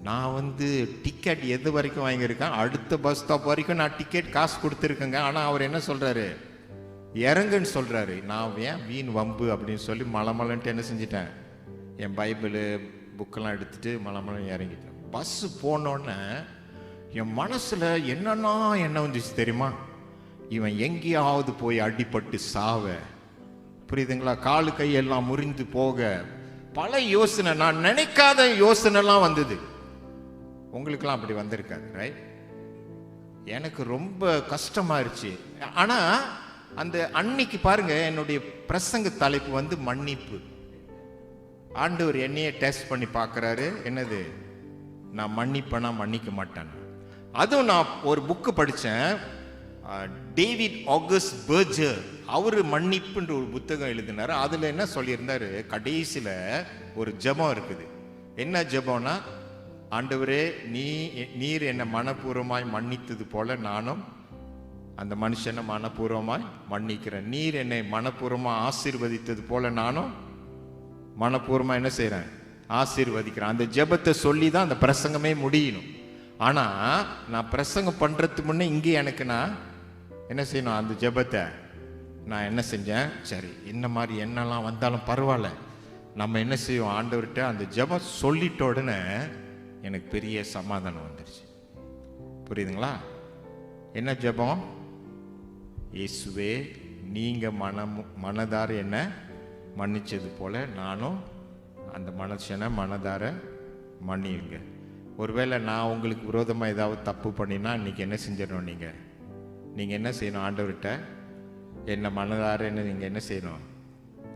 நான் வந்து டிக்கெட் எது வரைக்கும் வாங்கியிருக்கேன்? அடுத்த பஸ் ஸ்டாப் வரைக்கும் நான் டிக்கெட் காசு கொடுத்துருக்கேங்க. ஆனால் அவர் என்ன சொல்கிறாரு? இறங்குன்னு சொல்கிறாரு. நான் ஏன் வீண் வம்பு அப்படின்னு சொல்லி மலமலன்ட்டு என்ன செஞ்சிட்டேன்? என் பைபிள் புக்கெல்லாம் எடுத்துகிட்டு மலமலன்னு இறங்கிட்டேன். பஸ்ஸு போனோடனே என் மனசில் என்னன்னா என்ன வந்துச்சு தெரியுமா? இவன் எங்கேயாவது போய் அடிபட்டு சாவ, புரியுதுங்களா? காலு கையெல்லாம் முறிந்து போக பல யோசனை, நான் நினைக்காத யோசனைலாம் வந்தது. உங்களுக்கெல்லாம் அப்படி வந்திருக்காது, ரைட்? எனக்கு ரொம்ப கஷ்டமாயிருச்சு. ஆனால் அந்த அன்னைக்கு பாருங்க, என்னுடைய பிரசங்க தலைப்பு வந்து மன்னிப்பு. ஆண்டவர் என்னையே டெஸ்ட் பண்ணி பார்க்குறாரு. என்னது? நான் மன்னிப்பேனா மன்னிக்க மாட்டேன். அதுவும் நான் ஒரு புக்கு படித்தேன், டேவிட் ஆகஸ்ட் பர்ஜர். அவர் மன்னிப்புன்ற ஒரு புத்தகம் எழுதினார். அதில் என்ன சொல்லியிருந்தாரு? கடைசியில் ஒரு ஜெபம் இருக்குது. என்ன ஜெபம்னா, ஆண்டவரே நீர் என்னை மனப்பூர்வமாய் மன்னித்தது போல நானும் அந்த மனுஷனை மனப்பூர்வமாய் மன்னிக்கிறேன். நீர் என்னை மனப்பூர்வமாக ஆசீர்வதித்தது போல நானும் மனப்பூர்வமாக என்ன செய்கிறேன்? ஆசீர்வதிக்கிறேன். அந்த ஜெபத்தை சொல்லி தான் அந்த பிரசங்கமே முடியணும். ஆனால் நான் பிரசங்கம் பண்ணுறதுக்கு முன்னே இங்கே எனக்கு நான் என்ன செய்யணும்? அந்த ஜெபத்தை நான் என்ன செஞ்சேன்? சரி, இந்த மாதிரி என்னெல்லாம் வந்தாலும் பரவாயில்ல, நம்ம என்ன செய்வோம்? ஆண்டவர்கிட்ட அந்த ஜெபம் சொல்லிட்ட உடனே எனக்கு பெரிய சமாதானம் வந்துடுச்சு. புரியுதுங்களா? என்ன ஜெபம்? இயேசுவே, நீங்கள் மனதார என்ன மன்னிச்சது போல நானும் அந்த மனுஷனை மனதார மன்னியுங்க. ஒருவேளை நான் உங்களுக்கு விரோதமாக ஏதாவது தப்பு பண்ணினா இன்றைக்கி என்ன செஞ்சிடணும்? நீங்கள் என்ன செய்யணும்? ஆண்டவர்கிட்ட என்னை மனதார நீங்கள் என்ன செய்யணும்?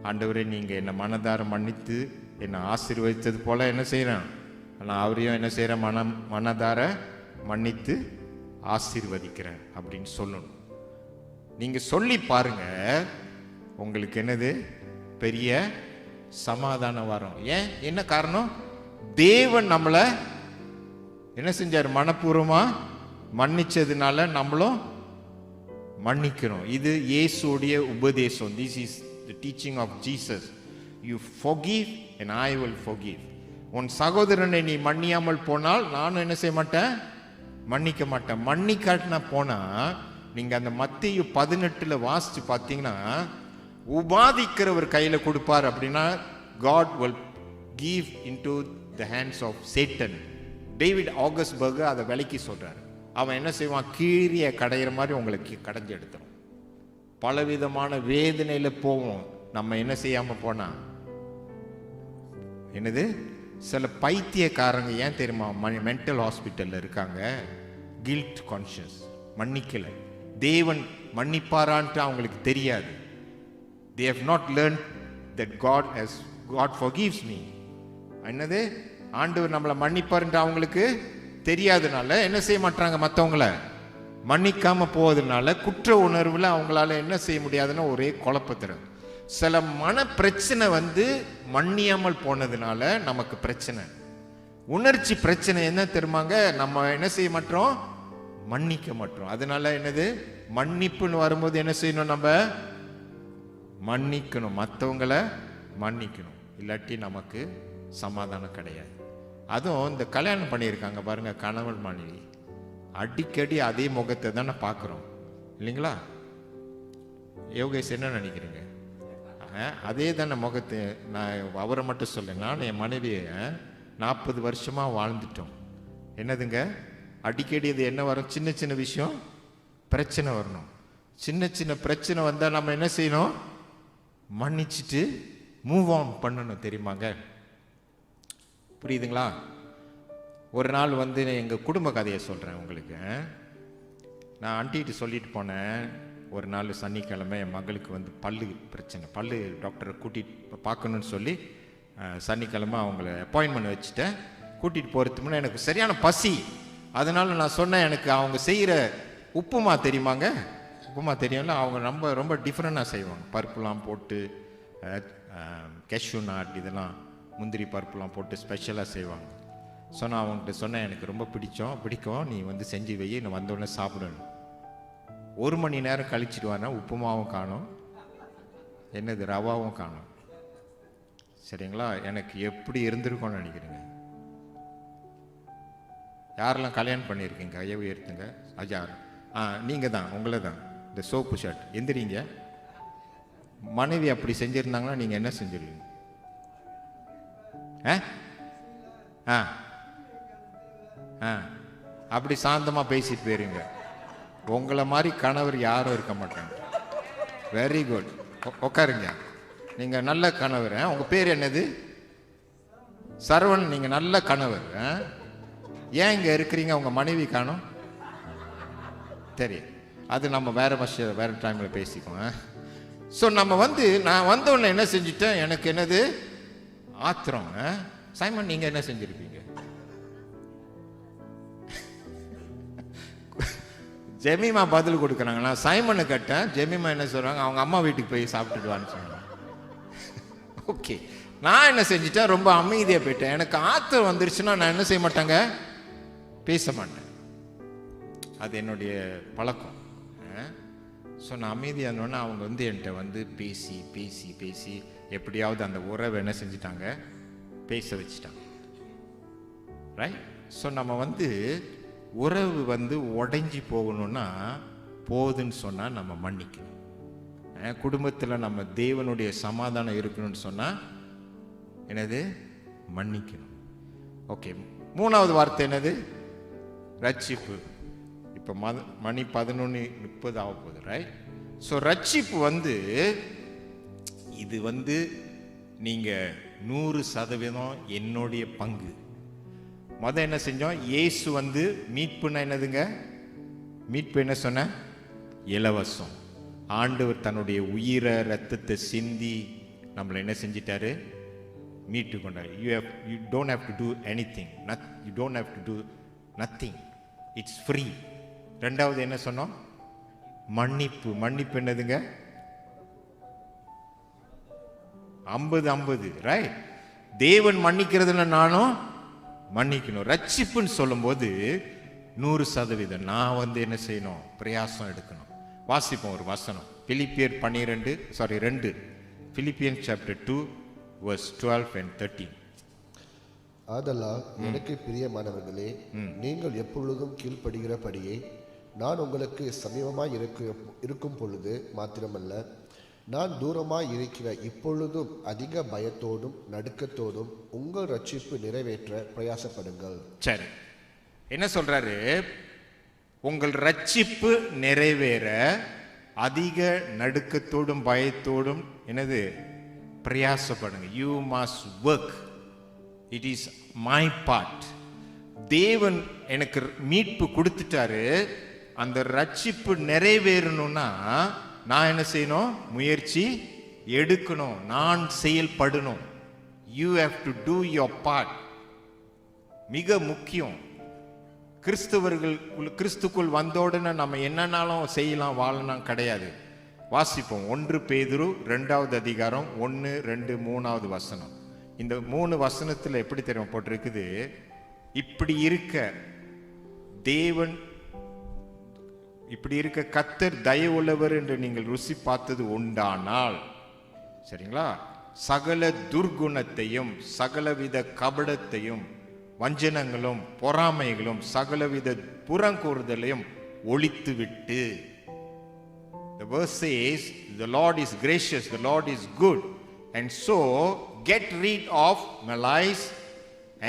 ஆண்டவரே, நீங்கள் என்னை மனதார மன்னித்து என்னை ஆசீர்வதித்தது போல் என்ன செய்கிறேன்? நான் அவரையும் என்ன செய்கிறேன்? மனதார மன்னித்து ஆசீர்வதிக்கிறேன் அப்படின்னு சொல்லணும். நீங்க சொல்லி பாருங்க, உங்களுக்கு என்னது பெரிய சமாதானம் வரும். ஏன், என்ன காரணம்? தேவன் நம்மளை என்ன செஞ்சார்? மனப்பூர்வமா மன்னிச்சதுனால நம்மளும் மன்னிக்கிறோம். இது இயேசுடைய உபதேசம். This is the teaching of Jesus. You forgive and I will forgive. உன் சகோதரனை நீ மன்னியாமல் போனால் நானும் என்ன செய்ய மாட்டேன்? மன்னிக்க மாட்டேன். மன்னிக்காட்டினா போனா நீங்க அந்த மத்தேயு 18 வாசிச்சு பார்த்தீங்கன்னா, உபாதிக்கிறவர் கையில கொடுப்பார் அப்படின்னா God will give into the hands of Satan. David Augsburg அதை விலைக்கு சொல்றாரு. அவன் என்ன செய்வான்? கீரிய கடையிற மாதிரி உங்களுக்கு கடைஞ்சு எடுத்துரும். பலவிதமான வேதனையில போவோம் நம்ம என்ன செய்யாம போனா. என்னது, சில பைத்தியக்காரங்க ஏன் தெரியுமா மென்டல் ஹாஸ்பிட்டல்ல இருக்காங்க? கில்ட் கான்ஷியஸ், மன்னிக்கல. தேவன் மன்னிப்பாரான்ட்டு அவங்களுக்கு தெரியாது. they have not learned that God forgives me. என்னது, ஆண்டவர் நம்மளை மன்னிப்பாருன்ற அவங்களுக்கு தெரியாதனால என்ன செய்ய மாட்டாங்க? மற்றவங்கள மன்னிக்காம போவதனால குற்ற உணர்வுல அவங்களால என்ன செய்ய முடியாதுன்னா ஒரே குழப்பத்திரம். சில மன பிரச்சனை மன்னியாமல் போனதுனால நமக்கு பிரச்சனை, உணர்ச்சி பிரச்சனை என்ன தெரியுமாங்க? நம்ம என்ன செய்ய மாட்டோம்? மன்னிக்க மாட்டோம். அதனால என்னது, மன்னிப்புன்னு வரும்போது என்ன செய்யணும்? நம்ம மன்னிக்கணும், மற்றவங்களை மன்னிக்கணும். இல்லாட்டி நமக்கு சமாதானம் கிடையாது. அதுவும் இந்த கல்யாணம் பண்ணியிருக்காங்க பாருங்க, கணவன் மனைவி, அடிக்கடி அதே முகத்தை தானே பார்க்குறோம் இல்லைங்களா? யோகேஷ் என்ன நினைக்கிறீங்க? அதே தானே முகத்தை. நான் அவரை மட்டும் சொல்லேன், நான் என் மனைவியை 40 வருஷமாக வாழ்ந்துட்டோம். என்னதுங்க, அடிக்கடி இது என்ன வரும்? சின்ன சின்ன விஷயம் பிரச்சனை வரணும். சின்ன சின்ன பிரச்சனை வந்தால் நம்ம என்ன செய்யணும்? மன்னிச்சுட்டு மூவ் ஆன் பண்ணணும், தெரியுமாங்க? புரியுதுங்களா? ஒரு நாள் எங்கள் குடும்ப கதையை சொல்கிறேன் உங்களுக்கு. நான் ஆண்டிகிட்ட சொல்லிட்டு போனேன். ஒரு நாள் சனிக்கிழமை என் மகளுக்கு பல்லு பிரச்சனை, பல்லு டாக்டரை கூட்டிகிட்டு பார்க்கணுன்னு சொல்லி சனிக்கிழமை அவங்கள அப்பாயின்மெண்ட் வச்சுட்டேன். கூட்டிகிட்டு போகிறதுக்கு முன்னே எனக்கு சரியான பசி. அதனால் நான் சொன்னேன், எனக்கு அவங்க செய்கிற உப்புமா தெரியுமாங்க? உப்புமா தெரியும்ல, அவங்க ரொம்ப ரொம்ப டிஃப்ரெண்டாக செய்வாங்க. பருப்புலாம் போட்டு, கேஷ்யூ நாட், இதெல்லாம் முந்திரி பருப்புலாம் போட்டு ஸ்பெஷலாக செய்வாங்க. ஸோ நான் அவங்ககிட்ட சொன்னேன், எனக்கு ரொம்ப பிடிக்கும், நீ செஞ்சு வை, நான் வந்தோடனே சாப்பிடணும். 1 மணி நேரம் கழிச்சிட்டு வரேன், உப்புமாவும் காணும், என்னது ரவாவும் காணும். சரிங்களா? எனக்கு எப்படி இருந்திருக்கும்னு நினைக்கிறீங்க? யாரெல்லாம் கல்யாணம் பண்ணியிருக்கீங்க கையை உயர்த்துங்க. அஜா, நீங்கள் தான், உங்களை தான். இந்த சோப்பு ஷர்ட் எந்திரிங்க. மனைவி அப்படி செஞ்சுருந்தாங்கன்னா நீங்கள் என்ன செஞ்சிருவீங்க? அப்படி சாந்தமாக பேசிட்டு போயிருங்க. உங்களை மாதிரி கணவர் யாரும் இருக்க மாட்டாங்க. வெரி குட், உட்காருங்க. நீங்கள் நல்ல கணவர். உங்கள் பேர் என்னது? சரவணன். நீங்கள் நல்ல கணவர். ஏன் இங்கே இருக்கிறீங்க? உங்கள் மனைவி காணோம். சரி, அது நம்ம வேற டைமில் பேசிக்குவோம். ஸோ நம்ம நான் வந்தோடனே என்ன செஞ்சுட்டேன்? எனக்கு என்னது ஆத்திரம். சைமன், நீங்கள் என்ன செஞ்சுருப்பீங்க? ஜெமிமா பதில் கொடுக்குறாங்க. நான் சைமனை கேட்டேன், ஜெமிமா என்ன சொல்கிறாங்க? அவங்க அம்மா வீட்டுக்கு போய் சாப்பிட்டுட்டு வான்னு சொன்னாங்க. ஓகே, நான் என்ன செஞ்சுட்டேன்? ரொம்ப அமைதியாக போயிட்டேன். எனக்கு ஆத்திரம் வந்துருச்சுன்னா நான் என்ன செய்ய மாட்டேங்க? பேச மாட்டேன். அது என்னுடைய பழக்கம். ஸோ நான் அமைதியாக இருந்தோன்னே அவங்க என்கிட்ட பேசி பேசி பேசி எப்படியாவது அந்த உறவை என்ன செஞ்சிட்டாங்க? பேச வச்சுட்டாங்க. ரைட்? ஸோ நம்ம உறவு உடைஞ்சி போகணும்னா போகுதுன்னு சொன்னால் நம்ம மன்னிக்கணும். குடும்பத்தில் நம்ம தேவனுடைய சமாதானம் இருக்கணும்னு சொன்னால் என்னது? மன்னிக்கணும். ஓகே, 3வது வார்த்தை என்னது? ரட்சிப்பு. இப்போ மணி 11:30 ஆக போகுது. ரைட்? ஸோ ரட்சிப்பு இது நீங்கள் 100% என்னுடைய பங்கு. என்ன செஞ்சோம்? இயேசு மீட்புன்னா என்னதுங்க? மீட்பு என்ன சொன்ன? இலவசம். ஆண்டவர் தன்னுடைய உயிரை ரத்தத்தை சிந்தி நம்மளை என்ன செஞ்சிட்டாரு? மீட்டு கொண்டாரு. You don't have to do anything. You don't have to do nothing. It's free. ரெண்டாவது என்ன சொன்னோம்? மன்னிப்பு. மன்னிப்பு என்னதுங்க? 50-50, ரைட்? தேவன் மன்னிக்கிறதுல நானும் மன்னிக்கணும். ரட்சிப்புன்னு சொல்லும்போது 100% நான் என்ன செய்யணும்? பிரயாசம் எடுக்கணும். வாசிப்போம் ஒரு வசனம், பிலிப்பியர் 2 Philippians chapter 2 verse 12 and 13. ஆதலால் எனக்கு பிரியமானவர்களே, நீங்கள் எப்பொழுதும் கீழ்ப்படுகிறபடியே நான் உங்களுக்கு சமீபமாய் இருக்கும் பொழுது மாத்திரமல்ல, நான் தூரமாய் இருக்கிற இப்பொழுதும் அதிக பயத்தோடும் நடுக்கத்தோடும் உங்கள் ரட்சிப்பு நிறைவேற்ற பிரயாசப்படுங்கள். சரி, என்ன சொல்றாரு? உங்கள் ரட்சிப்பு நிறைவேற அதிக நடுக்கத்தோடும் பயத்தோடும் என்னது? பிரயாசப்படுங்க. You must work. It is my part. தேவன் எனக்கு மீட்பு கொடுத்துட்டாரு. அந்த ரட்சிப்பு நிறைவேறணும்னா நான் என்ன செய்யணும்? முயற்சி எடுக்கணும். நான் செயல்படணும். You have to two your part. மிக முக்கியம். கிறிஸ்துக்குள் வந்தோடனே நம்ம என்னன்னாலும் செய்யலாம், வாழலாம் கிடையாது. வாசிப்போம் 1 பேதுரு 2வது அதிகாரம் 1, 2, 3வது வசனம். இந்த 3 வசனத்தில் எப்படி தெரியும் போட்டிருக்குது? இப்படி இருக்க தேவன், இப்படி இருக்க கர்த்தர் தயவுள்ளவர் என்று நீங்கள் ருசி பார்த்தது உண்டானால், சரிங்களா, சகல துர்குணத்தையும் சகலவித கபடத்தையும் வஞ்சனங்களும் பொறாமைகளும் சகலவித புறங்கூறுதலையும் ஒழித்து விட்டு. The verse says, the Lord is gracious, the Lord is good, and so get rid of malice,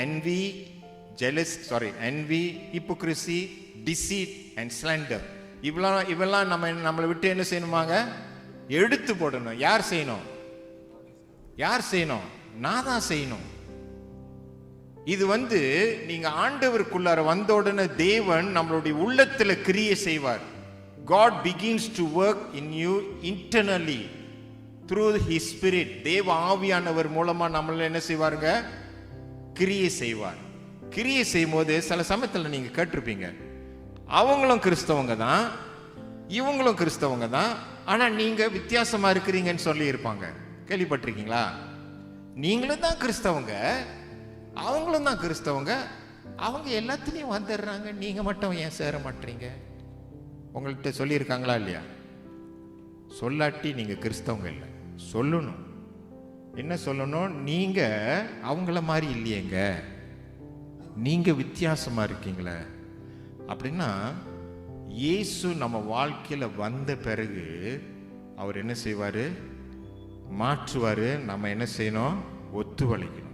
envy, envy, hypocrisy, deceit and slander. இவெல்லாம் நம்மளை விட்டு என்ன செய்யணுமாங்க? எடுத்து போடணும். யார் செய்யணும்? யார் செய்யணும்? நான் தான் செய்யணும். இது நீங்க ஆண்டவருக்குள்ளார வந்த உடனே தேவன் நம்மளுடைய உள்ளத்துல கிரியை செய்வார். God begins to work in you internally through His Spirit. தேவ ஆவியானவர் மூலமா நம்மள என்ன செய்வாருங்க? கிரியை செய்வார். கிரியை செய்யும் போது சில சமயத்தில் நீங்க கேட்டிருப்பீங்க, அவங்களும் கிறிஸ்தவங்க தான், இவங்களும் கிறிஸ்தவங்க தான், ஆனா நீங்க வித்தியாசமா இருக்கிறீங்கன்னு சொல்லி இருப்பாங்க. கேள்விப்பட்டிருக்கீங்களா? நீங்களும் தான் கிறிஸ்தவங்க, அவங்களும் தான் கிறிஸ்தவங்க, அவங்க எல்லாத்துலேயும் வந்துடுறாங்க, நீங்க மட்டும் ஏன் சேர மாட்டீங்க? உங்கள்கிட்ட சொல்லியிருக்காங்களா இல்லையா? சொல்லாட்டி நீங்க கிறிஸ்தவங்க இல்லை. சொல்லணும். என்ன சொல்லணும்? நீங்க அவங்கள மாதிரி இல்லையேங்க, நீங்க வித்தியாசமா இருக்கீங்களே. அப்படின்னா இயேசு நம்ம வாழ்க்கையில வந்த பிறகு அவர் என்ன செய்வாரு? மாற்றுவாரு. நம்ம என்ன செய்யணும்? ஒத்துழைக்கணும்.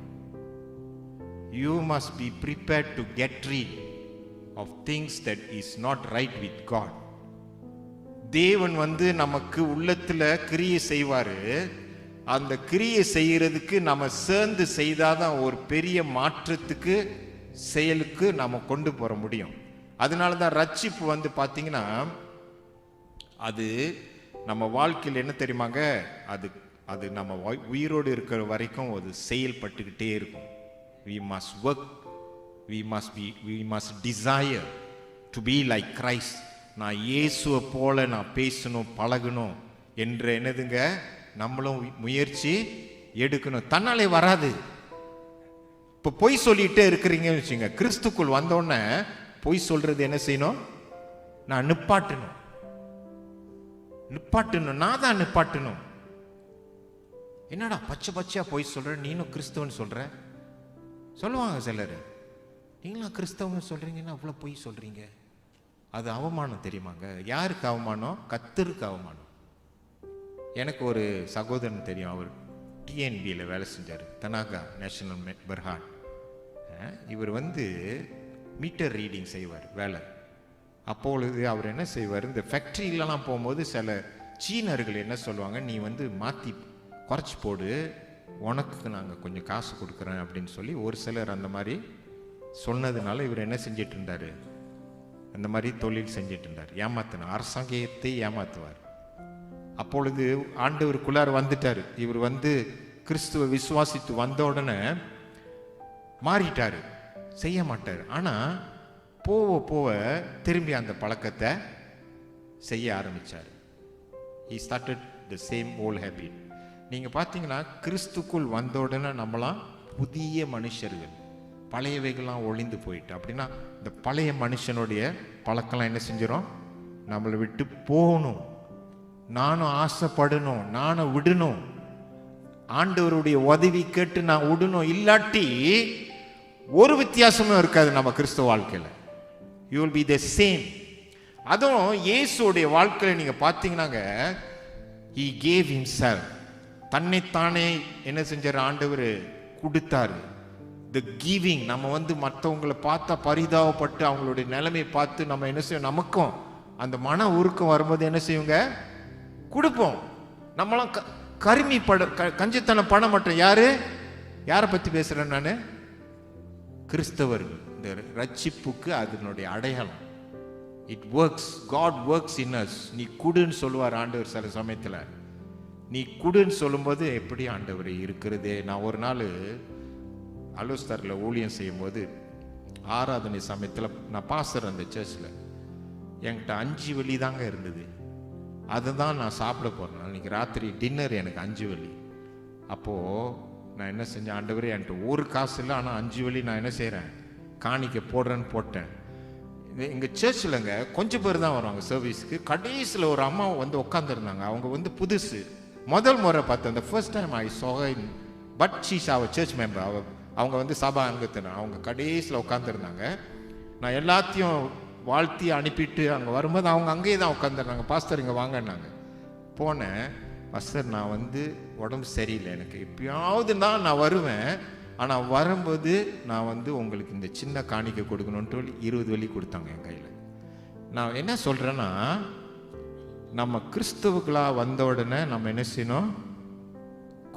You must be prepared to get rid of things that is not right with God. தேவன் நமக்கு உள்ளத்துல கிரியை செய்வாரு. அந்த கிரியை செய்யறதுக்கு நம்ம சேர்ந்து செய்தாதான் ஒரு பெரிய மாற்றத்துக்கு செயலுக்கு நம்ம கொண்டு போற முடியும். அதனாலதான் ரட்சிப்பு பாத்தீங்கன்னா அது நம்ம வாழ்க்கையில் என்ன தெரியுமாங்க? அது நம்ம உயிரோடு இருக்கிற வரைக்கும் அது செயல்பட்டுக்கிட்டே இருக்கும். We must work, we must desire to be like Christ. நான் இயேசுவை போல நான் பேசணும், பழகணும் என்ற என்னதுங்க, நம்மளும் முயற்சி எடுக்கணும். தன்னாலே வராது. இப்போ பொய் சொல்லிட்டே இருக்கிறீங்கன்னு வச்சுங்க, கிறிஸ்துக்குள் வந்தோடனே பொய் சொல்றது என்ன செய்யணும்? நான் நிப்பாட்டணும். நான் தான் நிப்பாட்டணும். என்னடா பச்சை பச்சையா பொய் சொல்ற, நீனும் கிறிஸ்தவன் சொல்ற சொல்லுவாங்க சிலர். நீங்களா கிறிஸ்தவன் சொல்றீங்கன்னா அவ்வளோ பொய் சொல்றீங்க. அது அவமானம் தெரியுமாங்க? யாருக்கு அவமானம்? கர்த்தருக்கு அவமானம். எனக்கு ஒரு சகோதரன் தெரியும், அவர் டிஎன்பியில் வேலை செஞ்சார், தனாகா நேஷனல் பெர்ஹாட். இவர் மீட்டர் ரீடிங் செய்வார் வேலை. அப்பொழுது அவர் என்ன செய்வார், இந்த ஃபேக்ட்ரியிலலாம் போகும்போது சில சீனர்கள் என்ன சொல்லுவாங்க, நீ மாற்றி குறைச்சி போடு, உனக்கு நாங்கள் கொஞ்சம் காசு கொடுக்குறேன் அப்படின்னு சொல்லி ஒரு சிலர் அந்த மாதிரி சொன்னதுனால இவர் என்ன செஞ்சிட்டு இருந்தார், அந்த மாதிரி தொழில் செஞ்சிட்டு இருந்தார். ஏமாத்தினார், அரசாங்கத்தை ஏமாத்துவார். அப்பொழுது ஆண்டவருக்குள்ளார வந்துட்டார். இவர் கிறிஸ்துவ விசுவாசித்து வந்த உடனே மாறிட்டாரு, செய்ய மாட்டார். ஆனா போக போக திரும்பி அந்த பழக்கத்தை செய்ய ஆரம்பித்தார். he started the same old habit. நீங்கள் பார்த்தீங்கன்னா கிறிஸ்துக்குள் வந்த உடனே நம்மளாம் புதிய மனுஷர்கள், பழையவைகள்லாம் ஒளிந்து போயிட்டு. அப்படின்னா இந்த பழைய மனுஷனுடைய பழக்கம்லாம் என்ன செஞ்சிடும், நம்மளை விட்டு போகணும். நானும் ஆசைப்படணும், நானும் விடணும், ஆண்டவருடைய உதவி கேட்டு நான் விடணும். இல்லாட்டி ஒரு வித்தியாசமும் இருக்காது நம்ம கிறிஸ்துவ வாழ்க்கையில். You will be the same. அதுவும் இயேசுடைய வாழ்க்கையில் நீங்கள் பார்த்தீங்கன்னாங்க, he gave himself, தன்னைத்தானே என்ன செஞ்சார், ஆண்டவர் கொடுத்தாரு. த கிவிங். நம்ம மற்றவங்களை பார்த்தா பரிதாபப்பட்டு அவங்களுடைய நிலைமையை பார்த்து நம்ம என்ன செய்வோம், நமக்கும் அந்த மன உருக்கம் வரும்போது என்ன செய்வோங்க, கொடுப்போம். நம்மளாம் கருமி கஞ்சத்தனம் பண்ண மாட்டோம். யாரை பற்றி பேசுகிறேன் நான்? கிறிஸ்தவர்கள். இந்த ரட்சிப்புக்கு அதனுடைய அடையாளம். It works. God works in us. நீ குடுன்னு சொல்லுவார் ஆண்டவர் சில சமயத்தில். நீ குடுன்னு சொல்லும்போது எப்படி ஆண்டவர் இருக்கிறதே. நான் ஒரு நாள் அலோஸ்தரில் ஊழியம் செய்யும்போது ஆராதனை சமயத்தில் நான் பாஸ்டர் அந்த சர்ச்சில், என்கிட்ட 5 வெள்ளி தாங்க இருந்தது. அதுதான் நான் சாப்பிட போகிறேன். அன்றைக்கி ராத்திரி டின்னர் எனக்கு 5 வெள்ளி. அப்போது நான் என்ன செஞ்சேன், ஆண்டவரே என்கிட்ட ஒரு காசு இல்லை, ஆனால் 5 வெள்ளி நான் என்ன செய்கிறேன், காணிக்க போடுறேன்னு போட்டேன். எங்கள் சர்ச்சில்ங்க கொஞ்சம் பேர் தான் வருவாங்க சர்வீஸ்க்கு. கடைசியில் ஒரு அம்மா உட்காந்துருந்தாங்க. அவங்க புதுசு, முதல் முறை பார்த்தேன். அந்த first time I saw her, but she's our church member. அவங்க சபா அங்கத்தினர். அவங்க கடைசியில் உட்காந்துருந்தாங்க. நான் எல்லாத்தையும் வாழ்த்தி அனுப்பிட்டு அங்கே வரும்போது அவங்க அங்கேயே தான் உட்காந்துருந்தாங்க. பாஸ்டர் இங்கே வாங்கினாங்க. போனேன். பாஸ்டர் நான் உடம்பு சரியில்லை, எனக்கு எப்பயாவது தான் நான் வருவேன், ஆனால் வரும்போது நான் உங்களுக்கு இந்த சின்ன காணிக்கை கொடுக்கணுன்ட்டு 20 வெள்ளி கொடுத்தாங்க என் கையில். நான் என்ன சொல்கிறேன்னா, நம்ம கிறிஸ்தவர்களாக வந்த உடனே நம்ம என்ன செய்யணும்,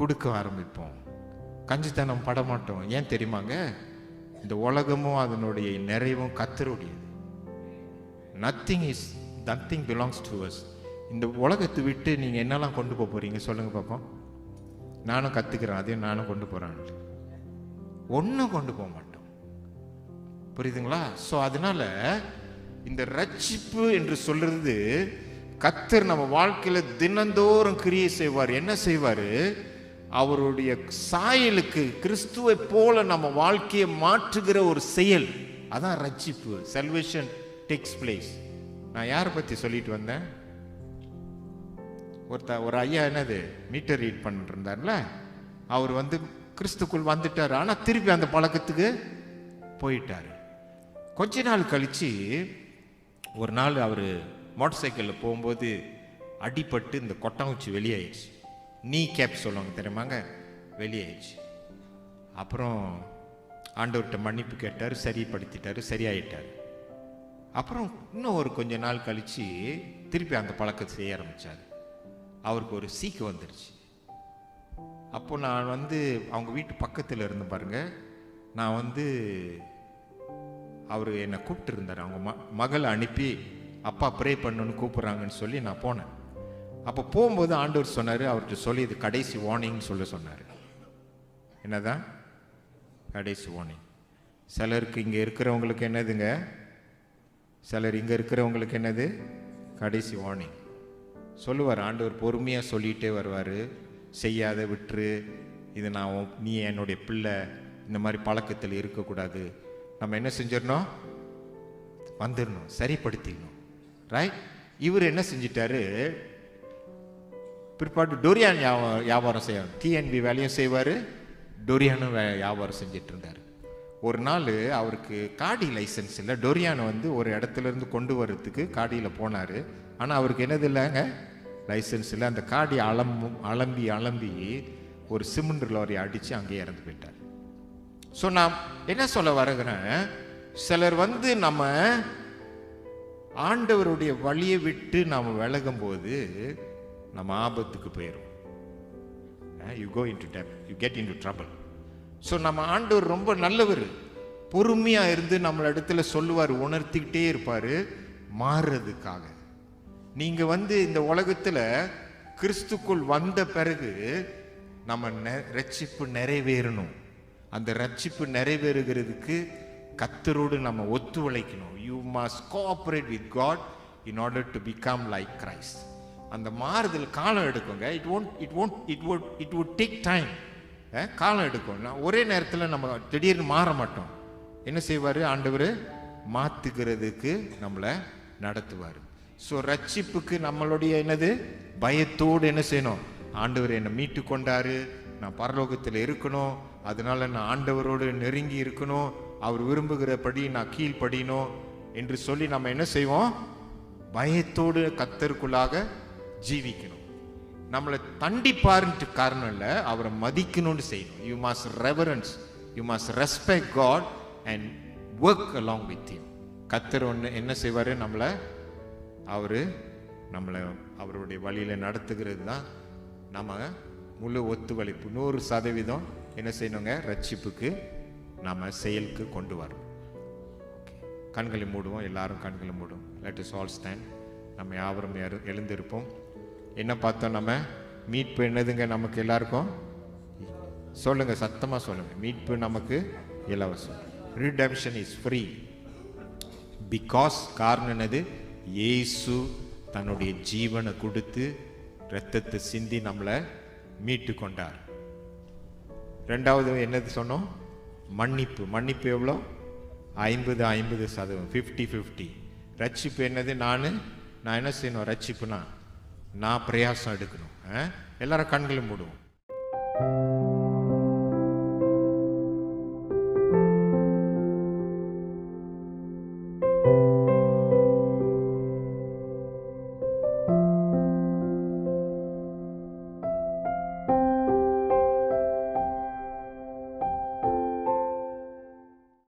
கொடுக்க ஆரம்பிப்போம். கஞ்சித்தனம் பட மாட்டோம். ஏன் தெரியுமாங்க, இந்த உலகமும் அதனுடைய நிறைவும் கர்த்தருடையது. nothing belongs to us. இந்த உலகத்தை விட்டு நீங்கள் என்னெல்லாம் கொண்டு போக போகிறீங்க சொல்லுங்கள் பார்ப்போம். நானும் கற்றுக்கிறேன், அதையும் நானும் கொண்டு போகிறேன். ஒன்றும் கொண்டு போக மாட்டோம். புரியுதுங்களா? ஸோ அதனால இந்த ரட்சிப்பு என்று சொல்றது, கர்த்தர் நம்ம வாழ்க்கையில் தினந்தோறும் கிரியை செய்வார். என்ன செய்வார், அவருடைய சாயலுக்கு கிறிஸ்துவை போல நம்ம வாழ்க்கையை மாற்றுகிற ஒரு செயல். அதான் ரட்சிப்பு. Salvation takes place. நான் யாரை பற்றி சொல்லிட்டு வந்தேன், ஒரு ஐயா மீட்டர் ரீட் பண்ணிட்டு இருந்தார்ல, அவர் கிறிஸ்துக்குள் வந்துட்டார், ஆனால் திருப்பி அந்த பழக்கத்துக்கு போயிட்டார். கொஞ்ச நாள் கழிச்சு ஒரு நாள் அவர் மோட்டர் சைக்கிளில் போகும்போது அடிபட்டு இந்த கொட்டாங்குச்சி வெளியாயிடுச்சு. நீ கேப் சொல்லுவாங்க தெரியுமாங்க, வெளியாயிடுச்சு. அப்புறம் ஆண்டவர்கிட்ட மன்னிப்பு கேட்டார், சரிப்படுத்திட்டார், சரியாயிட்டார். அப்புறம் இன்னும் ஒரு கொஞ்ச நாள் கழிச்சு திருப்பி அந்த பழக்கத்தை செய்ய ஆரம்பித்தார். அவருக்கு ஒரு சீக்கு வந்துடுச்சு. அப்போ நான் அவங்க வீட்டு பக்கத்தில் இருந்து பாருங்க, நான் அவர் என்னை கூப்பிட்டு இருந்தார். அவங்க மகளை அனுப்பி அப்பா ப்ரே பண்ணுன்னு கூப்பிட்றாங்கன்னு சொல்லி நான் போனேன். அப்போ போகும்போது ஆண்டவர் சொன்னார், அவர்கிட்ட சொல்லி இது கடைசி வார்னிங்னு சொல்ல சொன்னார். என்னதான் கடைசி வார்னிங்? சிலருக்கு இங்கே இருக்கிறவங்களுக்கு என்னதுங்க, சிலர் இங்கே இருக்கிறவங்களுக்கு என்னது கடைசி வார்னிங் சொல்லுவார். ஆண்டவர் பொறுமையாக சொல்லிகிட்டே வருவார், செய்யாத விட்டுரு, இது நீ என்னுடைய பிள்ளை, இந்த மாதிரி பழக்கத்தில் இருக்கக்கூடாது. நம்ம என்ன செஞ்சிடணும், வந்துடணும், சரிப்படுத்திடணும். ரைட்? இவர் என்ன செஞ்சிட்டாரு, பிற்பாடு டொரியான் வியாபாரம் செய்வார். டிஎன்பி வேலையும் செய்வார், டொரியானும் வியாபாரம் செஞ்சிட்டு இருந்தார். ஒரு நாள் அவருக்கு காடி லைசன்ஸ் இல்லை. டொரியானை ஒரு இடத்துல இருந்து கொண்டு வர்றதுக்கு காடியில் போனார். ஆனால் அவருக்கு என்னது இல்லைங்க, லைசன்ஸ் இல்லை. அந்த காடி அலம்பி ஒரு சிமெண்ட் லாரி அடித்து அங்கேயே இறந்து போயிட்டார். ஸோ நான் என்ன சொல்ல வருகிறேன், சிலர் நம்ம ஆண்டவருடைய வழியை விட்டு நாம் விலகும் போது நம்ம ஆபத்துக்கு போயிடும். you get into trouble. So நம்ம ஆண்டவர் ரொம்ப நல்லவர், பொறுமையாக இருந்து நம்மள இடத்துல சொல்லுவார், உணர்த்திக்கிட்டே இருப்பார் மாறுறதுக்காக. நீங்கள் இந்த உலகத்தில் கிறிஸ்துக்குள் வந்த பிறகு நம்ம ரட்சிப்பு நிறைவேறணும். அந்த ரட்சிப்பு நிறைவேறுகிறதுக்கு கர்த்தரோடு நம்ம ஒத்து உழைக்கணும். You must cooperate with God in order to become like Christ. அந்த மாறுதல் காலம் எடுக்குங்க. It would take time. காலம் எடுக்கும். ஒரே நேரத்தில் நம்ம திடீர்னு மாற மாட்டோம். என்ன செய்வார் ஆண்டவர்? மாற்றுகிறதுக்கு நம்மளை நடத்துவார். ஸோ ரட்சிப்புக்கு நம்மளுடைய என்னது? பயத்தோடு என்ன செய்யணும்? ஆண்டவர் என்னை மீட்டு கொண்டாரு, நான் பரலோகத்தில் இருக்கணும், அதனால நான் ஆண்டவரோடு நெருங்கி இருக்கணும், அவர் விரும்புகிறபடி நான் கீழ்ப்படியணும் என்று சொல்லி நம்ம என்ன செய்வோம்? பயத்தோடு கர்த்தருக்குள்ளாக ஜீவிக்கணும். நம்மளை தண்டிப்பாருன்ட்டு காரணம் இல்லை, அவரை மதிக்கணும்னு செய்யணும். You must reverence, you must respect God and work along with him. கர்த்தர் ஒன்று என்ன செய்வார்? நம்மளை அவருடைய வழியில் நடத்துகிறது தான் நம்ம முழு ஒத்துழைப்பு. 100% என்ன செய்யணுங்க? ரட்சிப்புக்கு நம்ம செயலுக்கு கொண்டு வரோம். கண்களை மூடுவோம். எல்லாரும் கண்களை மூடுவோம். Let us all stand. நம்ம யாவரும் எழுந்திருப்போம். என்ன பார்த்தோம்? நம்ம மீட்பு என்னதுங்க? நமக்கு எல்லாருக்கும் சொல்லுங்க, சத்தமாக சொல்லுங்க. மீட்பு நமக்கு இலவசம். Redemption is free. பிகாஸ் காரணம் என்னது? இயேசு தன்னுடைய ஜீவனை கொடுத்து இரத்தத்தை சிந்தி நம்மளை மீட்டு கொண்டார். ரெண்டாவது என்னது சொன்னோம்? மன்னிப்பு. மன்னிப்பு எவ்வளோ? 50% 50-50. ரட்சிப்பு என்னது? நான் என்ன செய்யணும்? ரட்சிப்புனா நான் பிரயாசம் எடுக்கணும். எல்லாரும் கண்களை மூடுவோம்.